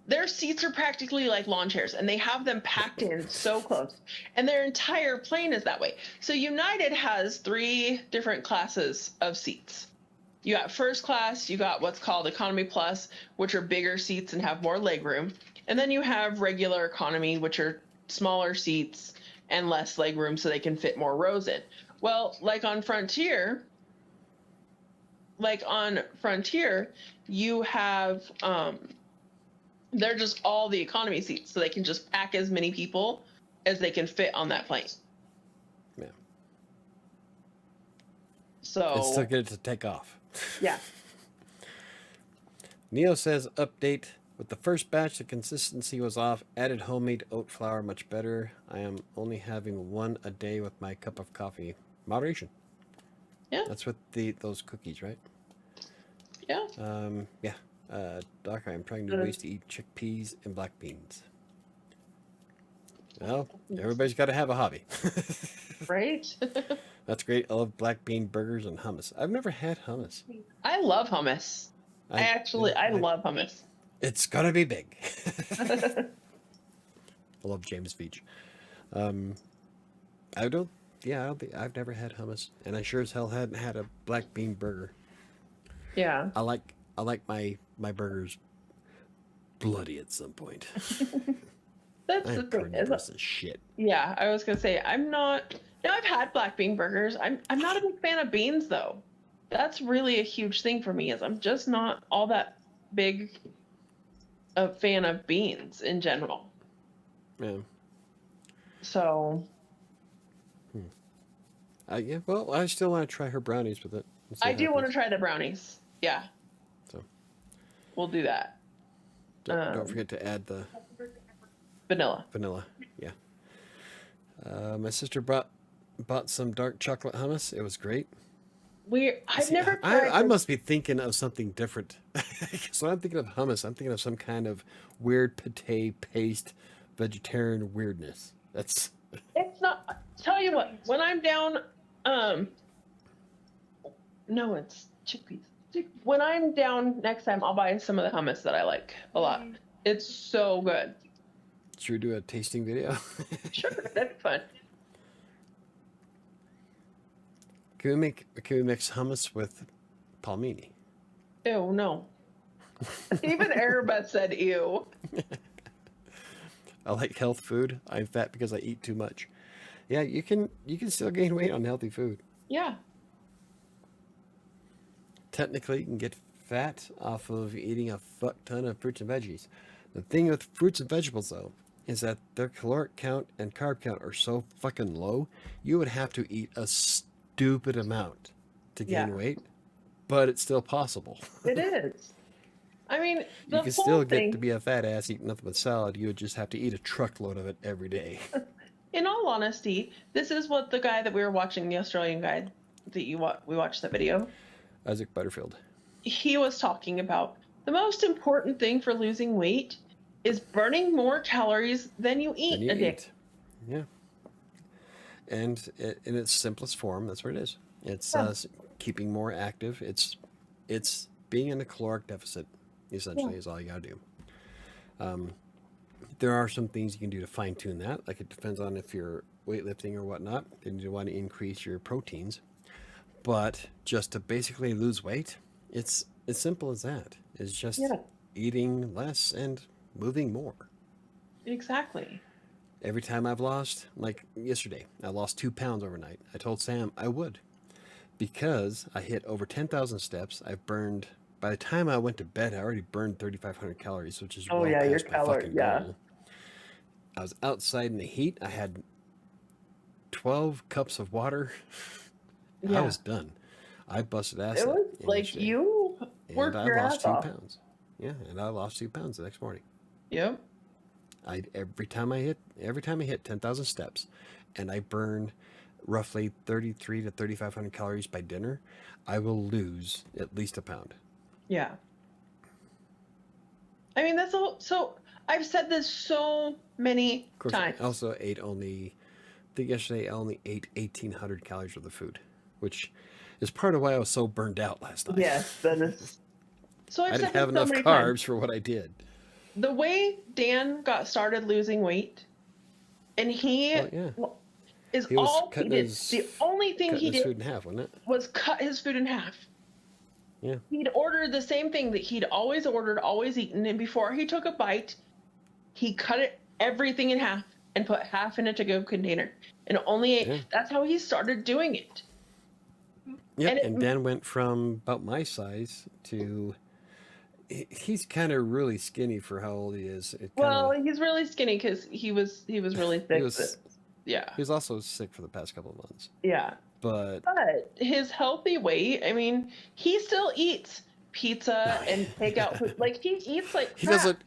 their seats are practically like lawn chairs, and they have them packed in so close, and their entire plane is that way. So United has 3 different classes of seats. You got first class, you got what's called economy plus, which are bigger seats and have more leg room, and then you have regular economy, which are smaller seats and less leg room so they can fit more rows in. Well, like on Frontier, you have they're just all the economy seats, so they can just pack as many people as they can fit on that plane. Yeah. So it's still good to take off. Yeah. Neo says update. With the first batch, the consistency was off. Added homemade oat flour, much better. I am only having 1 a day with my cup of coffee. Moderation. Yeah. That's with those cookies, right? Yeah. Yeah. Doc, I am trying new ways to eat chickpeas and black beans. Well, everybody's got to have a hobby. Right? That's great. I love black bean burgers and hummus. I've never had hummus. I love hummus. I love hummus. It's gonna be big. I love James Beach. I've never had hummus, and I sure as hell hadn't had a black bean burger. Yeah. I like my burgers bloody at some point. That's I'm the thing. carnivorous as shit. Yeah, I was gonna say I'm not. No, I've had black bean burgers. I'm not a big fan of beans though. That's really a huge thing for me. Is I'm just not all that big a fan of beans in general. Yeah. So. Yeah. Well, I still want to try her brownies with it. I do want to try the brownies. Yeah. So. We'll do that. Don't forget to add the vanilla. Vanilla. Yeah. My sister bought some dark chocolate hummus. It was great. I've See, never tried I this. must be thinking of something different. So when I'm thinking of hummus, I'm thinking of some kind of weird pate paste vegetarian weirdness. That's It's not. Tell you what, when I'm down, um, no, it's chickpeas. When I'm down next time, I'll buy some of the hummus that I like a lot. It's so good. should we do a tasting video? Sure, that'd be fun. Can we mix hummus with palmini? Ew, no. Even Arabeth said ew. I like health food. I'm fat because I eat too much. Yeah, you can still gain weight on healthy food. Yeah. Technically, you can get fat off of eating a fuck ton of fruits and veggies. The thing with fruits and vegetables, though, is that their caloric count and carb count are so fucking low, you would have to eat a stupid amount to gain Yeah. weight, but it's still possible. It is. I mean, the You can whole still thing, get to be a fat ass eating nothing but salad. You would just have to eat a truckload of it every day. in all honesty, this is what the guy that we were watching, the Australian guy that we watched that video, Isaac Butterfield. he was talking about the most important thing for losing weight is burning more calories than you eat Then you a day. eat. Yeah. And in its simplest form, that's what it is. It's Yeah. keeping more active. It's being in a caloric deficit, essentially, is all you gotta do. There are some things you can do to fine tune that. Like it depends on if you're weightlifting or whatnot, and you want to increase your proteins. But just to basically lose weight, it's as simple as that. It's just Yeah. eating less and moving more. Exactly. Every time I've lost, like yesterday, I lost 2 pounds overnight. I told Sam I would because I hit over 10,000 steps. I've burned, by the time I went to bed, I already burned 3,500 calories, which is Oh, well yeah, your past my calorie, fucking yeah. goal. I was outside in the heat. I had 12 cups of water. I Yeah. was done. I busted ass It that was like yesterday. you And worked I your lost ass two off. pounds. Yeah, and I lost 2 pounds the next morning. Yep. Every time I hit 10,000 steps, and I burn roughly 33 to 3,500 calories by dinner, I will lose at least a pound. Yeah. I mean, that's all. So I've said this so many Of course, times. I also I think yesterday I only ate 1,800 calories worth of food, which is part of why I was so burned out last night. Yes, that is. So I I've said didn't have this so enough many carbs times. for what I did. The way Dan got started losing weight, and he Well, yeah. is He was all he cutting did. his The only thing he cutting his did food in half, wasn't it? was cut his food in half. Yeah. He'd ordered the same thing that he'd always ordered, always eaten, and before he took a bite, he cut everything in half and put half in a to-go container, and only ate. Yeah. That's how he started doing it. Yep, And and Dan went from about my size to he's kind of really skinny for how old he is. Well, he's really skinny because he was really sick. Yeah. He was also sick for the past couple of months. Yeah. But his healthy weight, I mean, he still eats pizza and takeout food. Like he eats like crap.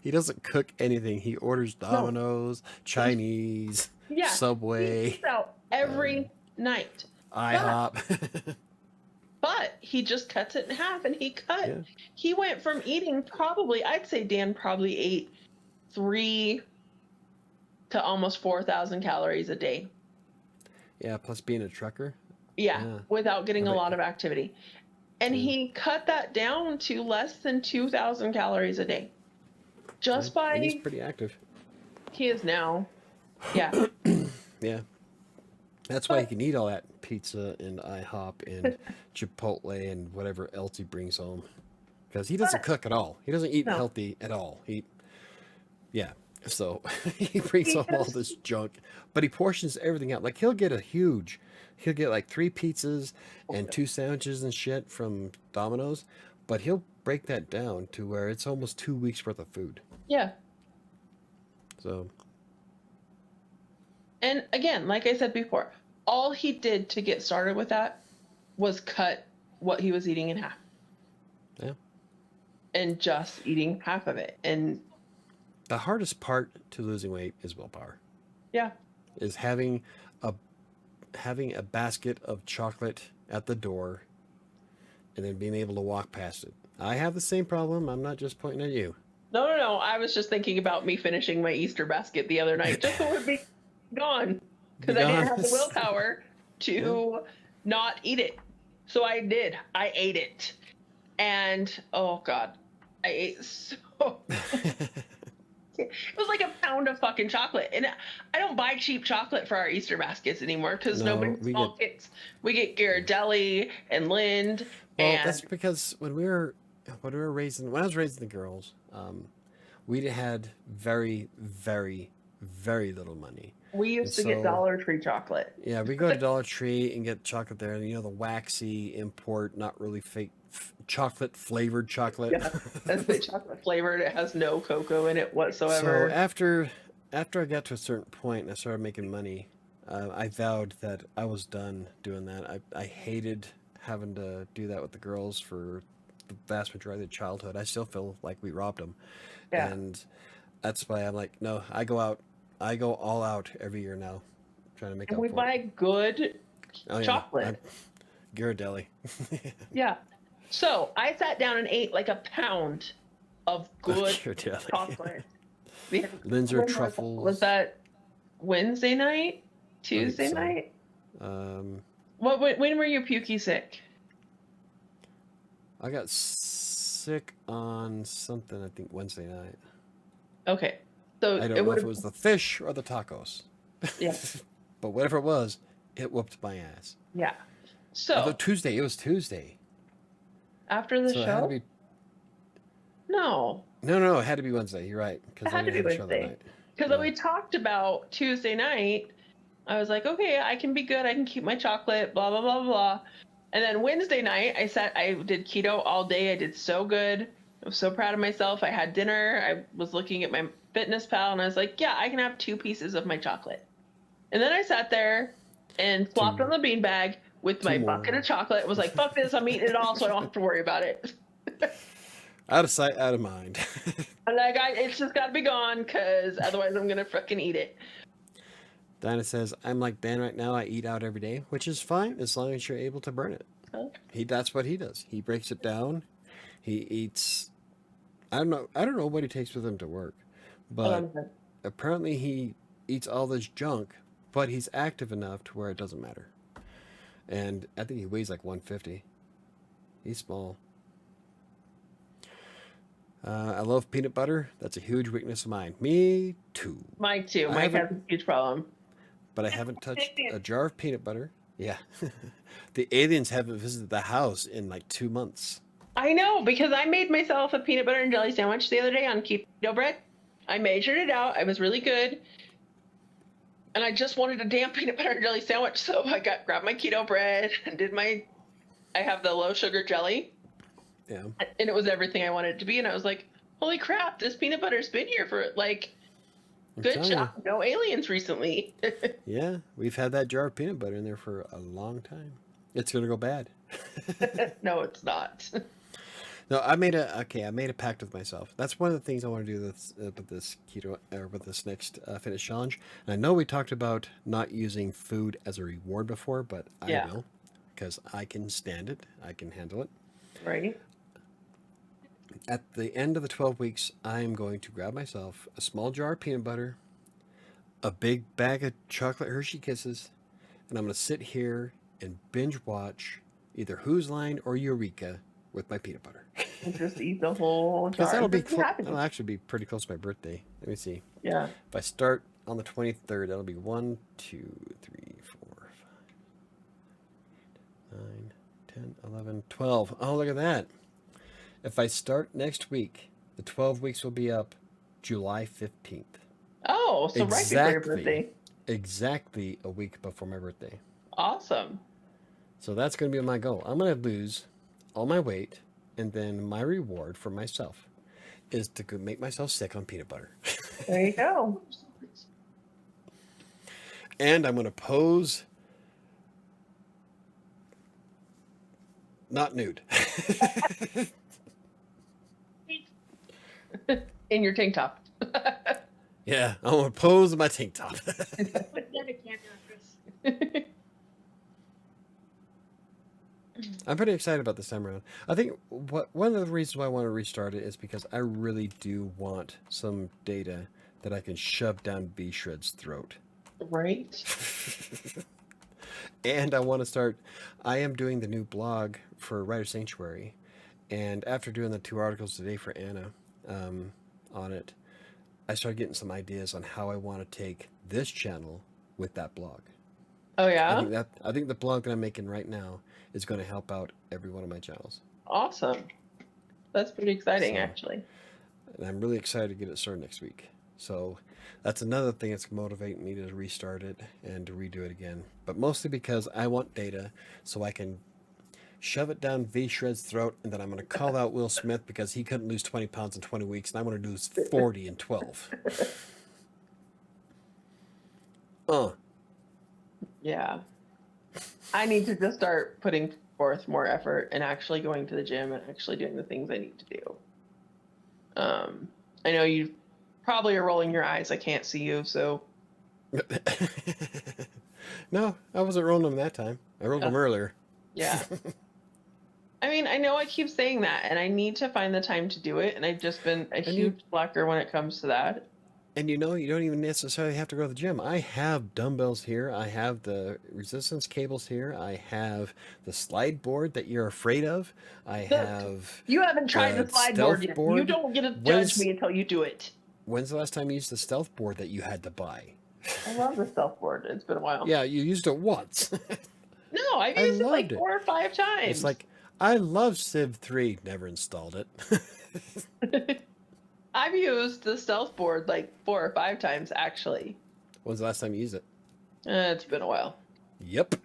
He doesn't cook anything. He orders Domino's, Chinese, Yeah. Subway, He eats out every night. IHOP. But he just cuts it in half, and Yeah. he went from eating I'd say Dan probably ate 3 to almost 4,000 calories a day. Yeah, plus being a trucker. Yeah, Yeah. without getting I a bet- lot of activity. And Yeah. he cut that down to less than 2,000 calories a day. Just by And he's pretty active. he is now. Yeah. Yeah. That's why he can eat all that pizza and IHOP and Chipotle and whatever else he brings home. Because he doesn't cook at all. He doesn't eat No. healthy at all. Yeah. So he brings home all this junk, but he portions everything out. Like he'll get like 3 pizzas and 2 sandwiches and shit from Domino's, but he'll break that down to where it's almost 2 weeks worth of food. Yeah. So And again, like I said before, all he did to get started with that was cut what he was eating in half. Yeah. And just eating half of it. And the hardest part to losing weight is willpower. yeah. is having a basket of chocolate at the door and then being able to walk past it. I have the same problem. I'm not just pointing at you. No. I was just thinking about me finishing my Easter basket the other night, just so it would be gone, because I didn't have the willpower to not eat it. So I did. I ate it, and oh god, I ate so. It was like a pound of fucking chocolate, and I don't buy cheap chocolate for our Easter baskets anymore because No, nobody we small kids. We get Ghirardelli and Lind. Well, and that's because when I was raising the girls, we had very, very, very little money. we used to get so- Dollar Tree chocolate. Yeah, we go to Dollar Tree and get chocolate there, and the waxy import, not really fake chocolate flavored chocolate. Yeah, that's the chocolate flavored. It has no cocoa in it So whatsoever. after I got to a certain point and I started making money, I vowed that I was done doing that. I hated having to do that with the girls for the vast majority of childhood. I still feel like we robbed them. Yeah. And that's why I'm like, no, I go all out every year now, trying to make And up we for buy it. good Oh, yeah, chocolate. Ghirardelli. Yeah. So I sat down and ate like a pound of good Ghirardelli. chocolate. We had- Linzer when truffles. Was that Wednesday night? think Tuesday so. night? Um, When were you pukey sick? I got sick on something, I think Wednesday night. Okay. So I don't know if it was the fish or the tacos. Yeah. But whatever it was, it whooped my ass. Yeah. Although So it was Tuesday. after the So it had to show? be, No. no, it had to be Wednesday. You're right. Because It had to be Wednesday. Because Yeah. we talked about Tuesday night. I was like, okay, I can be good. I can keep my chocolate, blah, blah, blah, blah. And then Wednesday night, I did keto all day. I did so good. I was so proud of myself. I had dinner. I was looking at my fitness pal and I was like, yeah, I can have 2 pieces of my chocolate. And then I sat there and flopped Two- on the beanbag with my two more. bucket of chocolate. Was like, fuck this, I'm eating it all so I don't have to worry about it. Out of sight, out of mind. I'm like, it's just got to be gone because otherwise I'm going to freaking eat it. Dinah says, I'm like Dan right now. I eat out every day, which is fine as long as you're able to burn it. Oh. That's what he does. He breaks it down. He eats. I don't know what he takes with him to work, but apparently he eats all this junk, but he's active enough to where it doesn't matter. And I think he weighs like 150. He's small. I love peanut butter. That's a huge weakness of mine. Me too. Mine too. I Mike has haven't- a huge problem. But I haven't touched a jar of peanut butter. Yeah. The aliens haven't visited the house in like 2 months. I know, because I made myself a peanut butter and jelly sandwich the other day on keto bread. I measured it out. It was really good. And I just wanted a damn peanut butter and jelly sandwich, so I grabbed my keto bread and I have the low sugar jelly, Yeah. and it was everything I wanted it to be. And I was like, holy crap, this peanut butter's been here for like, I'm good telling job. No aliens recently. you. Yeah. We've had that jar of peanut butter in there for a long time. It's going to go bad. No, it's not. No, I made a pact with myself. That's one of the things I want to do with this keto or with this next fitness challenge. And I know we talked about not using food as a reward before, but Yeah. I will because I can stand it. I can handle it. Right? At the end of the 12 weeks, I am going to grab myself a small jar of peanut butter, a big bag of chocolate Hershey Kisses, and I'm going to sit here and binge watch either Who's Line or Eureka with my peanut butter. And just eat the whole jar. Because that'll be Just happy. that'll actually be pretty close to my birthday. Let me see. Yeah. If I start on the 23rd, that'll be 1, 2, 3, 4, 5, 9, 10, 11, 12. Oh, look at that. If I start next week, the 12 weeks will be up July 15th. Oh, so right before your birthday. Exactly a week before my birthday. Awesome. So that's going to be my goal. I'm going to lose all my weight, and then my reward for myself is to go make myself sick on peanut butter. There you go. And I'm going to pose not nude. In your tank top. Yeah, I'm going to pose in my tank top. I can't do this. I'm pretty excited about this time around. I think one of the reasons why I want to restart it is because I really do want some data that I can shove down B Shred's throat. Right? And I want to start. I am doing the new blog for Writer Sanctuary, and after doing the 2 articles today for Anna on it, I started getting some ideas on how I want to take this channel with that blog. Oh yeah? I think the blog that I'm making right now is going to help out every one of my channels. Awesome. That's pretty exciting, So- actually. And I'm really excited to get it started next week. So that's another thing that's motivating me to restart it and to redo it again. But mostly because I want data so I can shove it down V Shred's throat, and then I'm going to call out Will Smith because he couldn't lose 20 pounds in 20 weeks, and I'm going to lose 40 in 12. Yeah. I need to just start putting forth more effort and actually going to the gym and actually doing the things I need to do. I know you probably are rolling your eyes. I can't see you, so No, I wasn't rolling them that time. I rolled them earlier. yeah. I mean, I know I keep saying that, and I need to find the time to do it, and I've just been a huge slacker when it comes to that. And you don't even necessarily have to go to the gym. I have dumbbells here. I have the resistance cables here. I have the slide board that you're afraid of. I have. You haven't tried the slide board stealth yet. board. You don't get to judge me until you do it. When's the last time you used the stealth board that you had to buy? I love the stealth board. It's been a while. Yeah, you used it once. No, I've used it like loved it. 4 or 5 times. It's like, I love Civ 3. Never installed it. I've used the stealth board like 4 or 5 times, actually. When's the last time you used it? It's been a while. Yep.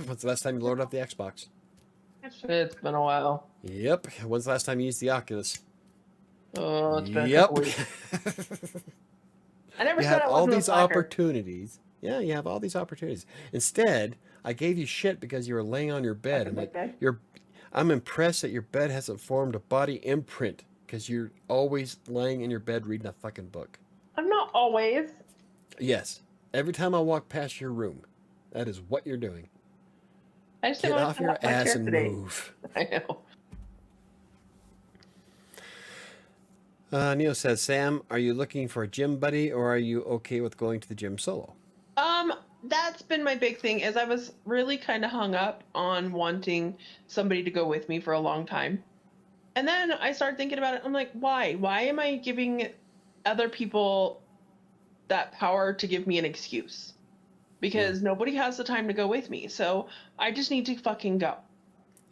When's the last time you loaded up the Xbox? It's been a while. Yep. When's the last time you used the Oculus? Oh, it's been a Yep. couple weeks. I never You said have I all wasn't a these slacker. opportunities. Yeah, you have all these opportunities. Instead, I gave you shit because you were laying on your bed. I'm like, Okay. I'm impressed that your bed hasn't formed a body imprint because you're always laying in your bed reading a fucking book. I'm not always. Yes. Every time I walk past your room, that is what you're doing. I just Get didn't off want to your sit up my ass chair and today. move. I know. Neo says, Sam, are you looking for a gym buddy or are you okay with going to the gym solo? That's been my big thing is I was really kind of hung up on wanting somebody to go with me for a long time. And then I started thinking about it. I'm like, why? Why am I giving other people that power to give me an excuse? Because nobody has the time to go with me. So I just need to fucking go.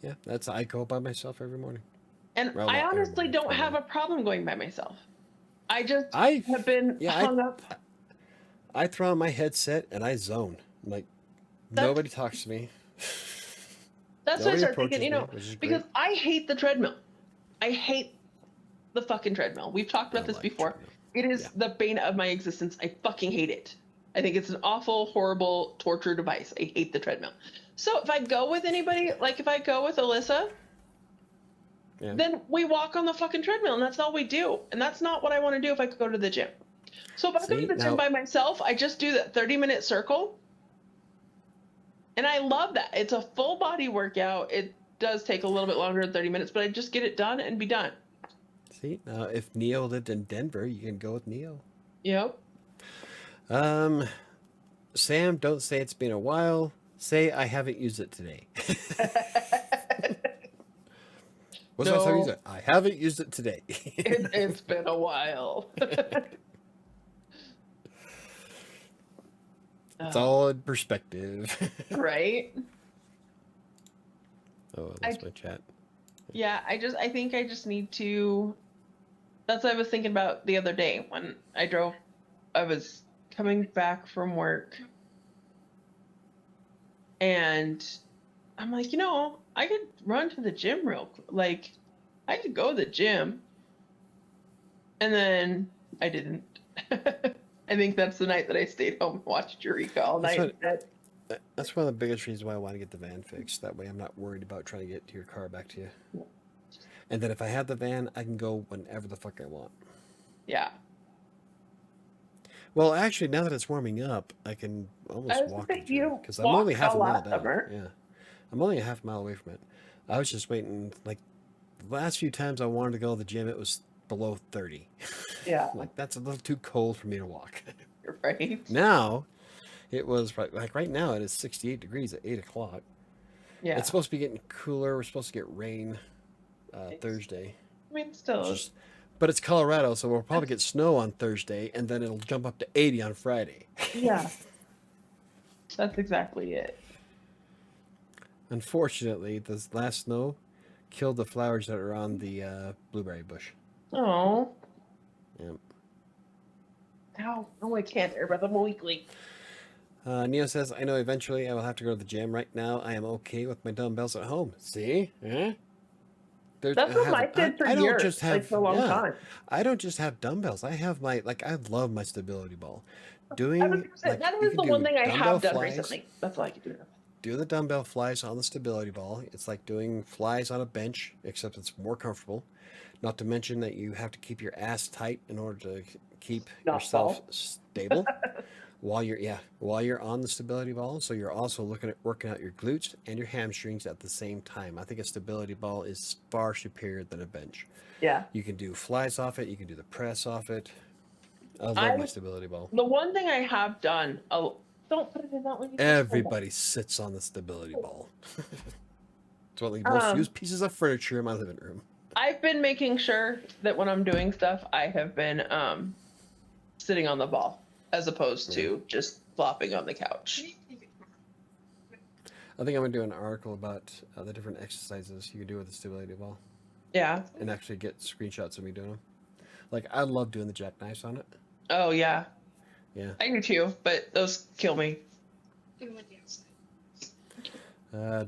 Yeah, I go by myself every morning. And Well, I not every honestly morning, don't but, have a problem going by myself. I just I have been hung up. I throw on my headset and I zone. I'm like, nobody talks to me. That's what I Nobody started approaches thinking, me, which is because great. I hate the treadmill. I hate the fucking treadmill. We've talked about this like before. treadmill. It is Yeah. the bane of my existence. I fucking hate it. I think it's an awful, horrible torture device. I hate the treadmill. So if I go with anybody, like if I go with Alyssa, Yeah. then we walk on the fucking treadmill and that's all we do. And that's not what I want to do if I could go to the gym. So if I go See, to the gym now- by myself, I just do that 30-minute circle. And I love that. It's a full body workout. It does take a little bit longer than 30 minutes, but I just get it done and be done. See, now if Neo lived in Denver, you can go with Neo. Yep. Sam, don't say it's been a while. Say I haven't used it today. What's the last time you used it? I haven't used it today. It's been a while. It's all in perspective. Right? Oh, that's my chat. Yeah, I think I just need to. That's what I was thinking about the other day when I was coming back from work. And I'm like, I could run to the gym real quick. Like, I could go to the gym. And then I didn't. I think that's the night that I stayed home and watched Eureka all night. That's one of the biggest reasons why I want to get the van fixed. That way I'm not worried about trying to get your car back to you. And then if I have the van, I can go whenever the fuck I want. Yeah. Well, actually, now that it's warming up, I can I almost was walk gonna the say, gym you because I'm only walked half all a mile last down. summer. Yeah, I'm only a half mile away from it. I was just waiting. Like the last few times I wanted to go to the gym, it was below 30. Yeah, Like that's a little too cold for me to walk. you're right. Now it was like right now it is 68 degrees at 8 o'clock. Yeah. It's supposed to be getting cooler. We're supposed to get rain Nice. Thursday. I mean, still, Just, but it's Colorado, so we'll probably get snow on Thursday, and then it'll jump up to 80 on Friday. yeah, that's exactly it. Unfortunately, this last snow killed the flowers that are on the blueberry bush. Oh, Yep. no, I can't. I read them weekly. Neo says, I know eventually I will have to go to the gym. Right now, I am okay with my dumbbells at home. See? Eh? That's what Mike did for I don't years, just have, like for a long yeah, time. I don't just have dumbbells. I have my, like, I love my stability ball. I was Doing, gonna say, like, that you is can the one do thing I dumbbell have done flies. recently. That's all I can do. Do the dumbbell flies on the stability ball. It's like doing flies on a bench, except it's more comfortable. Not to mention that you have to keep your ass tight in order to keep Not yourself fall. stable while you're on the stability ball. So you're also looking at working out your glutes and your hamstrings at the same time. I think a stability ball is far superior than a bench. Yeah. You can do flies off it. You can do the press off it. I love I my stability ball. the one thing I have done. Oh, don't put it in that one. You just Everybody sits on the stability ball. It's one of the most used pieces of furniture in my living room. I've been making sure that when I'm doing stuff, I have been sitting on the ball as opposed to just flopping on the couch. I think I'm gonna do an article about the different exercises you can do with the stability ball, Yeah. and actually get screenshots of me doing them. Like I love doing the jackknives on it. Oh yeah. Yeah. I do too, but those kill me.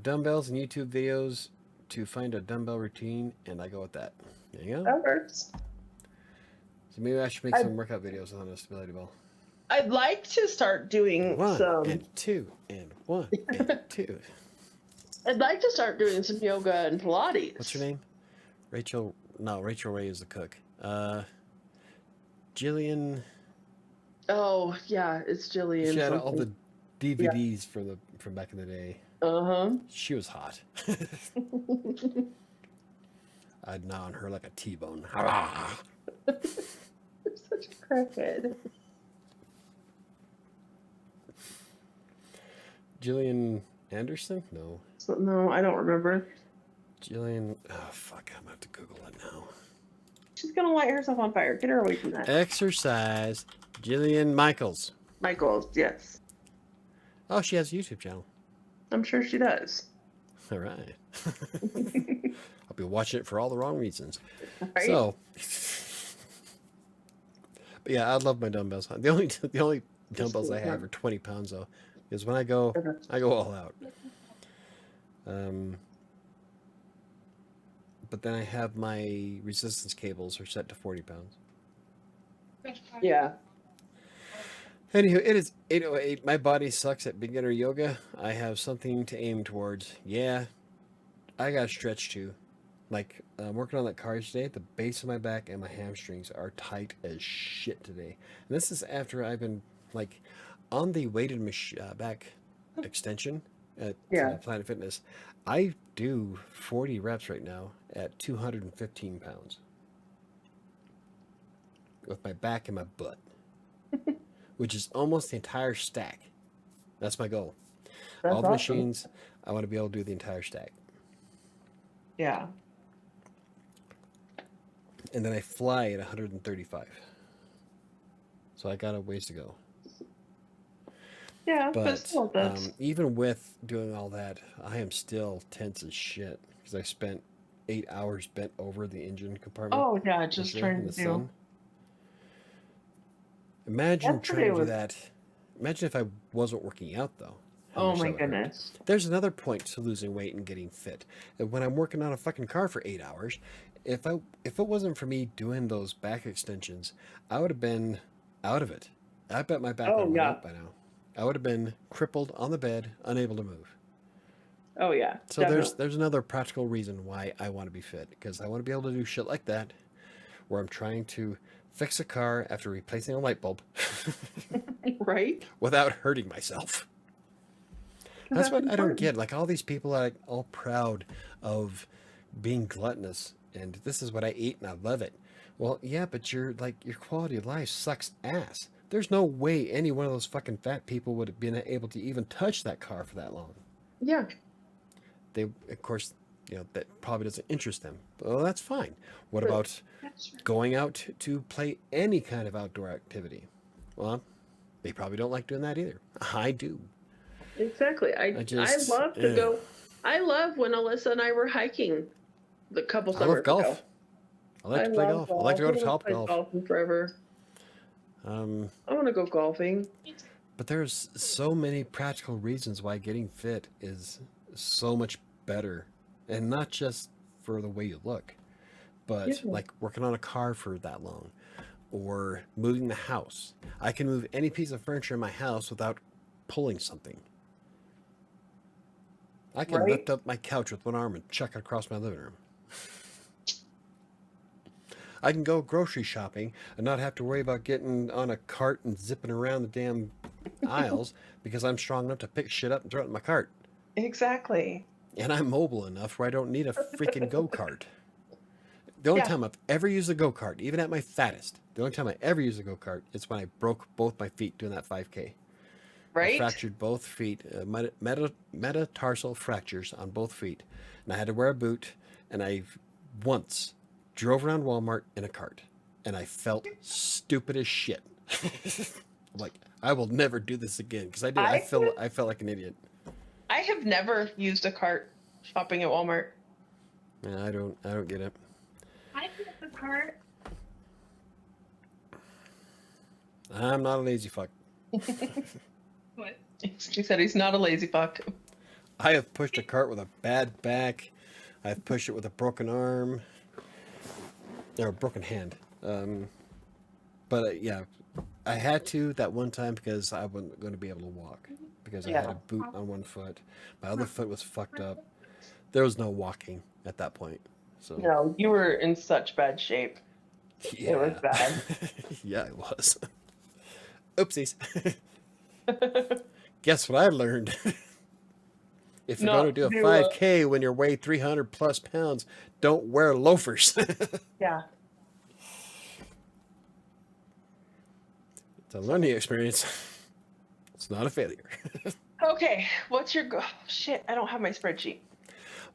Dumbbells and YouTube videos to find a dumbbell routine, and I go with that. There you go. That works. So maybe I should make some workout videos on a stability ball. I'd like to start doing One some. and two and one and two. I'd like to start doing some yoga and Pilates. What's your name? Rachel. No, Rachel Ray is the cook. Jillian. Oh yeah, it's Jillian. She had all something. the DVDs from back in the day. Uh-huh. She was hot. I'd gnaw on her like a T-bone. You're such a crackhead. Jillian Anderson? No. No, I don't remember. Jillian. Oh, fuck. I'm going to have to Google it now. She's gonna light herself on fire. Get her away from that. Exercise. Jillian Michaels. Michael, yes. Oh, she has a YouTube channel. I'm sure she does. All right. I'll be watching it for all the wrong reasons. Right? So, but yeah, I love my dumbbells. The only dumbbells I have are 20 pounds though, because when I go all out. But then I have my resistance cables are set to 40 pounds. Yeah. Anywho, it is 8:08. My body sucks at beginner yoga. I have something to aim towards. Yeah, I got stretched too. Like, I'm working on that car today. The base of my back and my hamstrings are tight as shit today. And this is after I've been, like, on the weighted back extension at Planet Fitness. I do 40 reps right now at 215 pounds. With my back and my butt. Which is almost the entire stack. That's my goal. That's all the awesome. machines, I want to be able to do the entire stack. Yeah. And then I fly at 135. So I got a ways to go. Yeah, But still that's even with doing all that, I am still tense as shit because I spent 8 hours bent over the engine compartment. oh yeah, just yesterday trying in to the do. sun. Imagine Yesterday trying to do was- that. Imagine if I wasn't working out though. How Oh much my that would hurt. goodness. There's another point to losing weight and getting fit. And when I'm working on a fucking car for 8 hours, if it wasn't for me doing those back extensions, I would have been out of it. I bet my back Oh, would have yeah. out by now. I would have been crippled on the bed, unable to move. Oh yeah. So definitely. there's another practical reason why I want to be fit, because I want to be able to do shit like that, where I'm trying to fix a car after replacing a light bulb Right? without hurting myself. That's what I don't get. Like all these people are like all proud of being gluttonous and this is what I eat and I love it. Well, yeah, but your quality of life sucks ass. There's no way any one of those fucking fat people would have been able to even touch that car for that long. Yeah. They, of course, that probably doesn't interest them. Well, that's fine. What about going out to play any kind of outdoor activity? Well, they probably don't like doing that either. I do. Exactly. I love to go. I love when Alyssa and I were hiking the couple I summers love golf. ago. I like to play golf. I like to go to Top Golf. Golfing forever. I want to go golfing. But there's so many practical reasons why getting fit is so much better, and not just for the way you look, but like working on a car for that long, or moving the house. I can move any piece of furniture in my house without pulling something. I can lift up my couch with one arm and chuck it across my living room. I can go grocery shopping and not have to worry about getting on a cart and zipping around the damn aisles because I'm strong enough to pick shit up and throw it in my cart. Exactly. And I'm mobile enough where I don't need a freaking go-kart. The only time I've ever used a go-kart, even at my fattest, the only time I ever used a go-kart is when I broke both my feet doing that 5K. Right? I fractured both feet, metatarsal fractures on both feet. And I had to wear a boot, and I once drove around Walmart in a cart, and I felt stupid as shit. I'm like, I will never do this again, because I did. I felt like an idiot. I have never used a cart shopping at Walmart. Yeah, I don't get it. I use the cart. I'm not a lazy fuck. What? He said he's not a lazy fuck. I have pushed a cart with a bad back. I've pushed it with a broken arm. Or a broken hand. But yeah, I had to that one time because I wasn't going to be able to walk. Because I had a boot on one foot. My other foot was fucked up. There was no walking at that point. So No, you were in such bad shape. yeah. It was bad. Yeah, it was. Oopsies. Guess what I learned? If you're going to do a 5K when you weigh 300 plus pounds, don't wear loafers. Yeah. It's a learning experience. It's not a failure. Okay, what's your goal? Shit, I don't have my spreadsheet.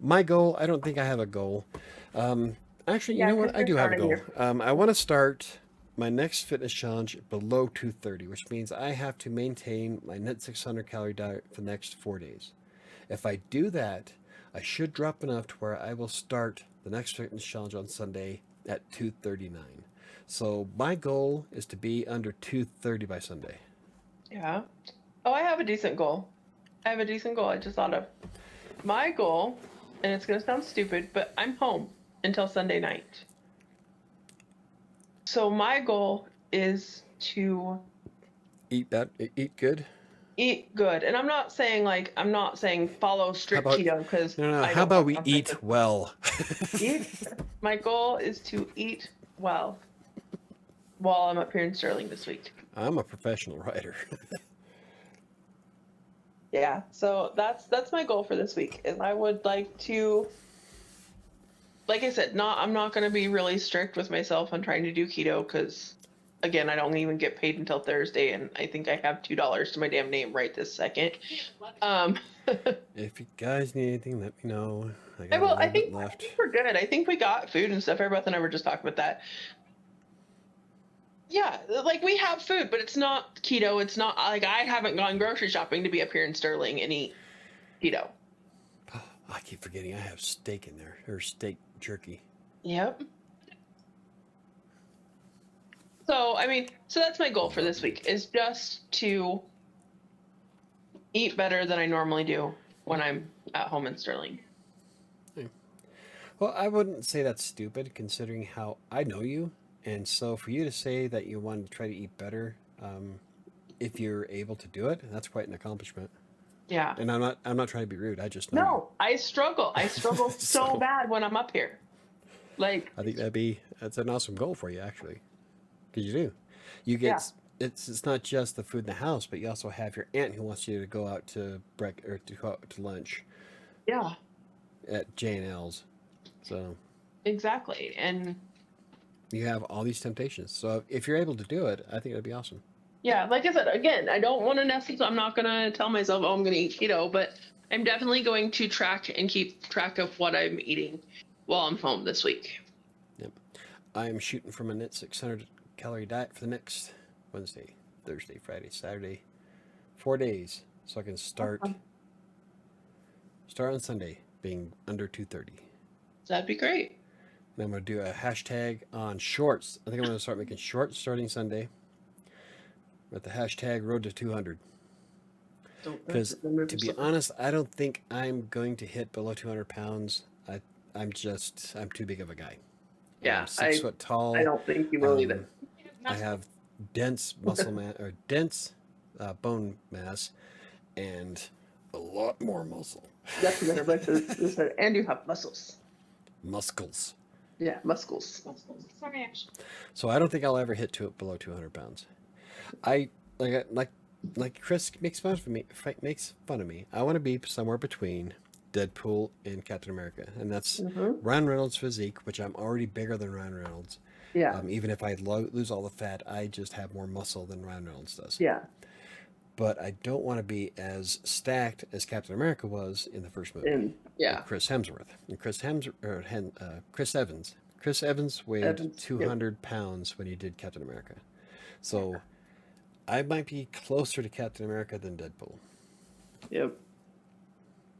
My goal, I don't think I have a goal. Actually, you know what? I do have a goal. I want to start my next fitness challenge below 230, which means I have to maintain my net 600 calorie diet for the next 4 days. If I do that, I should drop enough to where I will start the next fitness challenge on Sunday at 239. So my goal is to be under 230 by Sunday. Yeah. Oh, I have a decent goal. I just thought of. My goal, and it's going to sound stupid, but I'm home until Sunday night. So my goal is to eat good. Eat good. And I'm not saying follow strict keto because no. How about we eat well? My goal is to eat well while I'm up here in Sterling this week. I'm a professional writer. Yeah, so that's my goal for this week. Is I would like to, like I said, I'm not going to be really strict with myself on trying to do keto because, again, I don't even get paid until Thursday, and I think I have $2 to my damn name right this second. If you guys need anything, let me know. I think we're good. I think we got food and stuff. Everybody and I were just talking about that. Yeah, like we have food, but it's not keto. It's not like I haven't gone grocery shopping to be up here in Sterling and eat keto. Oh, I keep forgetting I have steak in there, or steak jerky. Yep. So, so that's my goal for this week is just to eat better than I normally do when I'm at home in Sterling. Well, I wouldn't say that's stupid considering how I know you. And so for you to say that you want to try to eat better, if you're able to do it, that's quite an accomplishment. Yeah. And I'm not trying to be rude. I just know. No, I struggle. I struggle so bad when I'm up here. Like I think that's an awesome goal for you, actually. Because you do. You get Yeah. it's not just the food in the house, but you also have your aunt who wants you to go out to or to go out to lunch Yeah, at J&L's. So exactly. And you have all these temptations. So if you're able to do it, I think it'd be awesome. yeah, like I said, again, I don't want to necessarily, I'm not going to tell myself, oh, I'm going to eat keto, but I'm definitely going to track and keep track of what I'm eating while I'm home this week. Yep. I'm shooting from a net 600 calorie diet for the next Wednesday, Thursday, Friday, Saturday, 4 days, so I can start on Sunday being under 230. That'd be great. And I'm going to do a hashtag on shorts. I think I'm going to start making shorts starting Sunday with the hashtag road to 200. Because to be honest, I don't think I'm going to hit below 200 pounds. I'm too big of a guy. Yeah, I'm 6 foot tall. I don't think you will either. I have dense muscle mass or dense bone mass, and a lot more muscle. That's better, but and you have muscles. Muscles. Yeah, muscles. Sorry, Ash. So I don't think I'll ever hit below 200 pounds. I like Chris makes fun of me. I want to be somewhere between Deadpool and Captain America, and that's Ryan Reynolds' physique, which I'm already bigger than Ryan Reynolds. Yeah. Even if I lose all the fat, I just have more muscle than Ryan Reynolds does. Yeah. But I don't want to be as stacked as Captain America was in the first movie. Yeah. Chris Hemsworth and Chris Evans. Chris Evans weighed 200 pounds when he did Captain America, so I might be closer to Captain America than Deadpool. Yep.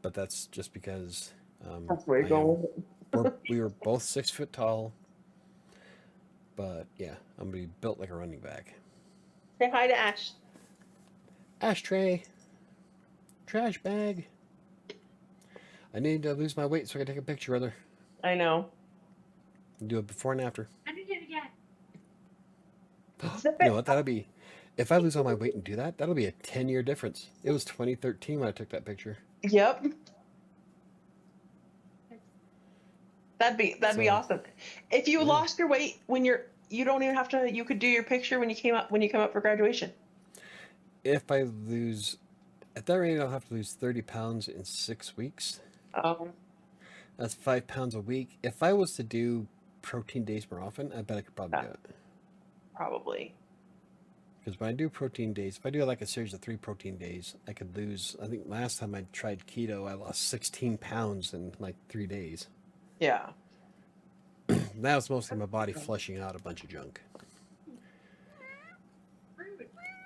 But that's just because That's where you're going. we were both 6 foot tall. But yeah, I'm gonna be built like a running back. Say hi to Ash. Ashtray. Trash bag. I need to lose my weight so I can take a picture of her. I know. Do it before and after. I did it again. You know what? That'll be. If I lose all my weight and do that, that'll be a 10-year difference. It was 2013 when I took that picture. Yep. That'd be awesome. If you lost your weight when you don't even have to. You could do your picture when you come up for graduation. If I lose, at that rate, I'll have to lose 30 pounds in 6 weeks. That's 5 pounds a week. If I was to do protein days more often, I bet I could probably do it. Probably. Because when I do protein days, if I do like a series of 3 protein days, I could lose. I think last time I tried keto, I lost 16 pounds in like 3 days. Yeah. That was mostly my body flushing out a bunch of junk.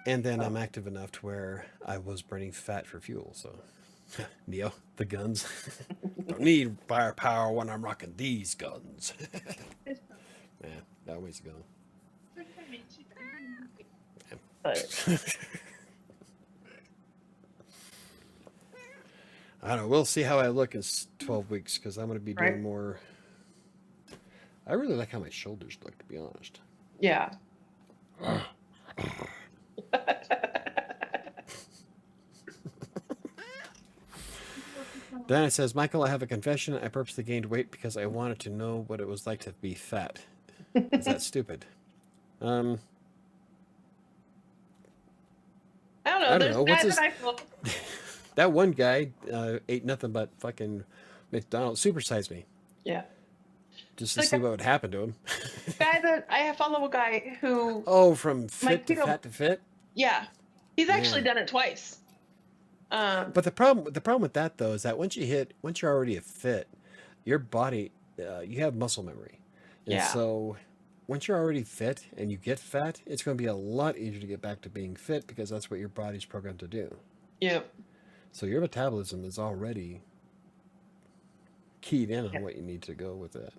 And then I'm active enough to where I was burning fat for fuel. So, Neo, the guns. Don't need firepower when I'm rocking these guns. Man, that ways to go. But I don't know. We'll see how I look in 12 weeks because I'm going to be doing Right. more. I really like how my shoulders look, to be honest. yeah. Diana says, Michael, I have a confession. I purposely gained weight because I wanted to know what it was like to be fat. Is that stupid? I don't know. I don't There's know. What's guys his- that I feel. That one guy ate nothing but fucking McDonald's. Supersize me. Yeah. Just to Like see what would happen to him. Guy that I follow a guy who. Oh, from fit to keto- fat to fit? Yeah. He's actually Yeah. done it twice. But the problem with that though is that once you're already a fit, your body, you have muscle memory, and Yeah. so once you're already fit and you get fat, it's going to be a lot easier to get back to being fit because that's what your body's programmed to do. Yep. So your metabolism is already keyed in on what you need to go with that.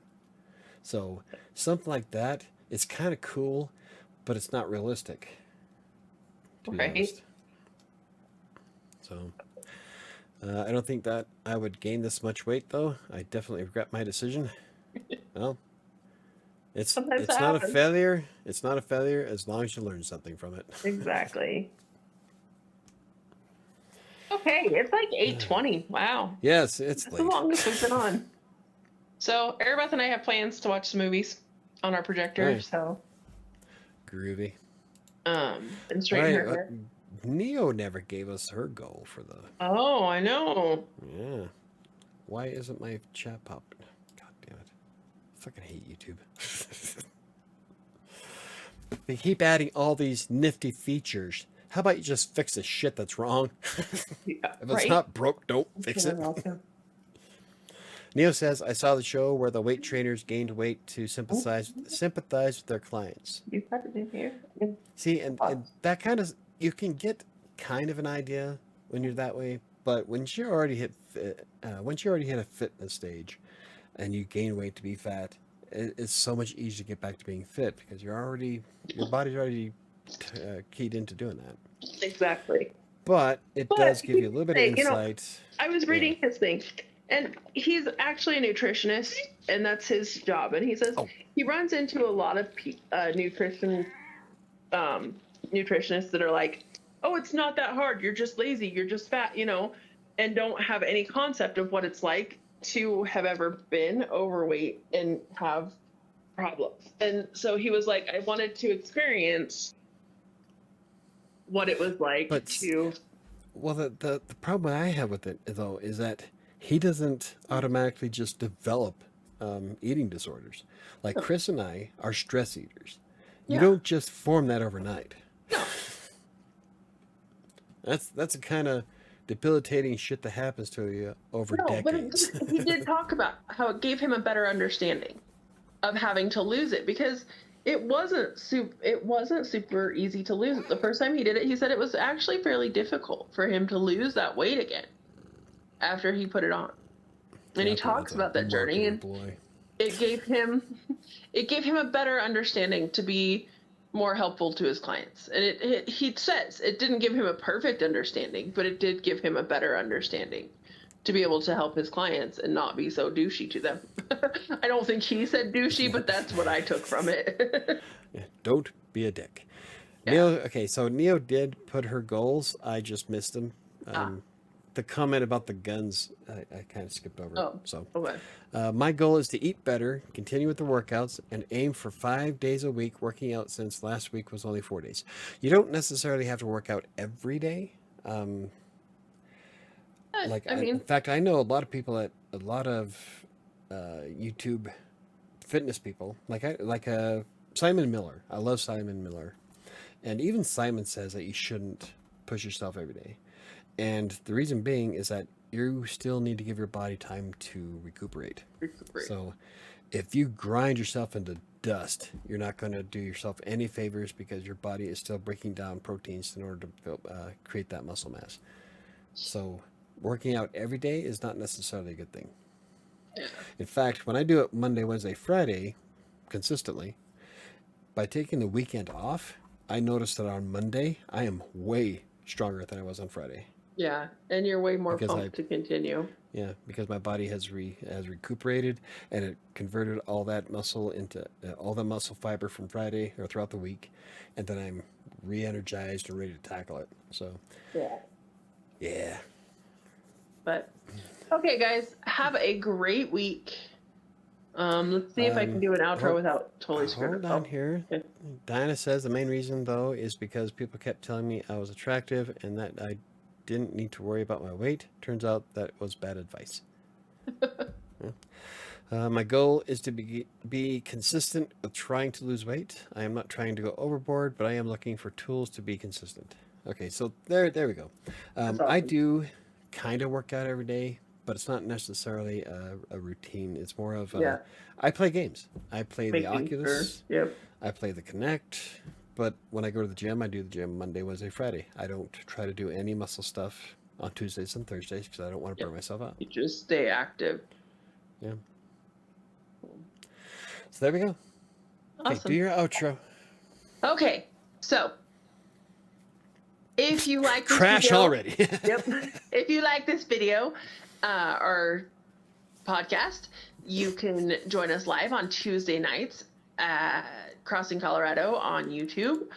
So something like that, it's kind of cool, but it's not realistic. To be Right. honest. So I don't think that I would gain this much weight, though. I definitely regret my decision. Well, Sometimes it's that not a happens. failure. It's not a failure as long as you learn something from it. Exactly. Okay, it's like 8:20. Wow. Yes, it's That's the late. longest we've been on. So, Erebeth and I have plans to watch some movies on our projector. Nice. So, Groovy. And straighten her hair. Neo never gave us her goal for the. Oh, I know. Yeah. Why isn't my chat popping? God damn it. I fucking hate YouTube. They keep adding all these nifty features. How about you just fix the shit that's wrong? Yeah, If it's not broke, don't fix it. Neo says, I saw the show where the weight trainers gained weight to sympathize with their clients. You put it in here. See, and that kind of, you can get kind of an idea when you're that way, but once you already hit a fitness stage and you gain weight to be fat, it's so much easier to get back to being fit because your body's already keyed into doing that. Exactly. But it does give you a little bit of insight. I was reading his thing, and he's actually a nutritionist, and that's his job. And he says he runs into a lot of nutritionists that are like, "Oh, it's not that hard. You're just lazy. You're just fat," and don't have any concept of what it's like to have ever been overweight and have problems. And so he was like, I wanted to experience what it was like to. Well, the problem I have with it, though, is that he doesn't automatically just develop eating disorders. Like Chris and I are stress eaters. You don't just form that overnight. No. That's a kind of debilitating shit that happens to you over decades. But he did talk about how it gave him a better understanding of having to lose it, because it wasn't super easy to lose it. The first time he did it, he said it was actually fairly difficult for him to lose that weight again after he put it on. And he talks about that journey, and it gave him a better understanding to be more helpful to his clients. And he says it didn't give him a perfect understanding, but it did give him a better understanding to be able to help his clients and not be so douchey to them. I don't think he said douchey, but that's what I took from it. Don't be a dick. Yeah. So Neo did put her goals. I just missed them. The comment about the guns, I kind of skipped over. My goal is to eat better, continue with the workouts, and aim for 5 days a week working out, since last week was only 4 days. You don't necessarily have to work out every day. In fact, I know a lot of people at a lot of YouTube fitness people, like Simon Miller. I love Simon Miller, and even Simon says that you shouldn't push yourself every day. And the reason being is that you still need to give your body time to recuperate. So if you grind yourself into dust, you're not going to do yourself any favors, because your body is still breaking down proteins in order to create that muscle mass. So working out every day is not necessarily a good thing. Yeah. In fact, when I do it Monday, Wednesday, Friday consistently, by taking the weekend off, I notice that on Monday, I am way stronger than I was on Friday. Yeah, and you're way more pumped to continue. Yeah, because my body has recuperated, and it converted all that muscle into all the muscle fiber from Friday or throughout the week, and then I'm re-energized and ready to tackle it. So yeah. But okay, guys, have a great week. Let's see if I can do an outro without totally screwing up. Hold on here. Okay. Diana says the main reason, though, is because people kept telling me I was attractive and that I didn't need to worry about my weight. Turns out that was bad advice. My goal is to be consistent with trying to lose weight. I am not trying to go overboard, but I am looking for tools to be consistent. Okay, so there we go. Awesome. I do kind of work out every day, but it's not necessarily a routine. It's more of I play games. I play the Oculus. Sure. Yep. I play the Kinect. But when I go to the gym, I do the gym Monday, Wednesday, Friday. I don't try to do any muscle stuff on Tuesdays and Thursdays because I don't want to burn myself out. You just stay active. Yeah. So there we go. Awesome. Okay, do your outro. Okay, so if you like this Crash video, already. If you like this video or podcast, you can join us live on Tuesday nights at Crossing Colorado on YouTube,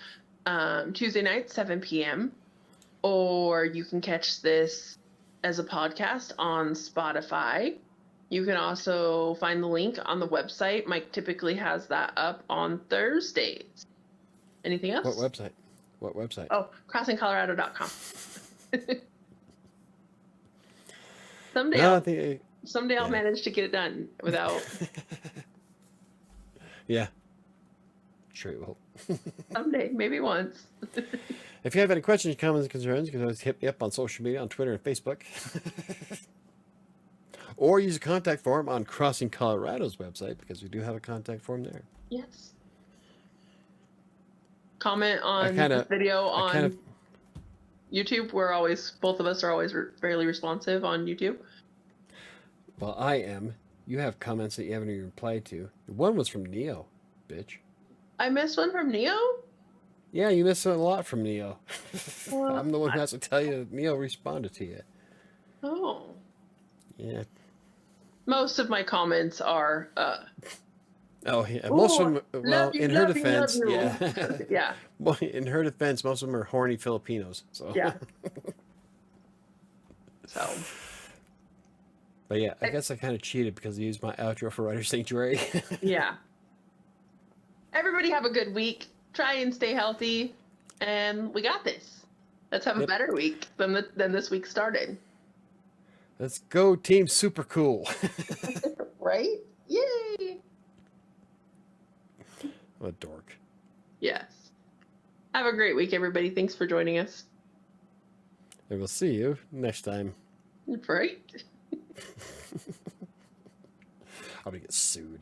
Tuesday night, 7 p.m. Or you can catch this as a podcast on Spotify. You can also find the link on the website. Mike typically has that up on Thursdays. Anything else? What website? What website? Oh, crossingcolorado.com. Someday, No, I I'll, think. someday I'll yeah. manage to get it done without. Yeah. Sure you will. Someday, maybe once. If you have any questions, comments, and concerns, you can always hit me up on social media on Twitter and Facebook. Or use a contact form on Crossing Colorado's website because we do have a contact form there. Yes. Comment on kinda- this video I on kind of. YouTube. Both of us are always fairly responsive on YouTube. Well, I am. You have comments that you haven't even replied to. One was from Neo, bitch. I missed one from Neo. Yeah, you missed a lot from Neo. Well, I'm the one who has to tell you that Neo responded to you. Oh. Yeah. Most of my comments are. Oh, yeah. Most of them. Well, love you, in her love you, defense, love you. yeah. Yeah. Well, in her defense, most of them are horny Filipinos. So. Yeah. So. But yeah, I guess I kind of cheated because I used my outro for Writer Sanctuary. Yeah. Everybody have a good week. Try and stay healthy, and we got this. Let's have a Yep. better week than this week started. Let's go, Team Super Cool. Right? Yay! What a dork. Yes. Have a great week, everybody. Thanks for joining us. And we'll see you next time. Right? I'm gonna get sued.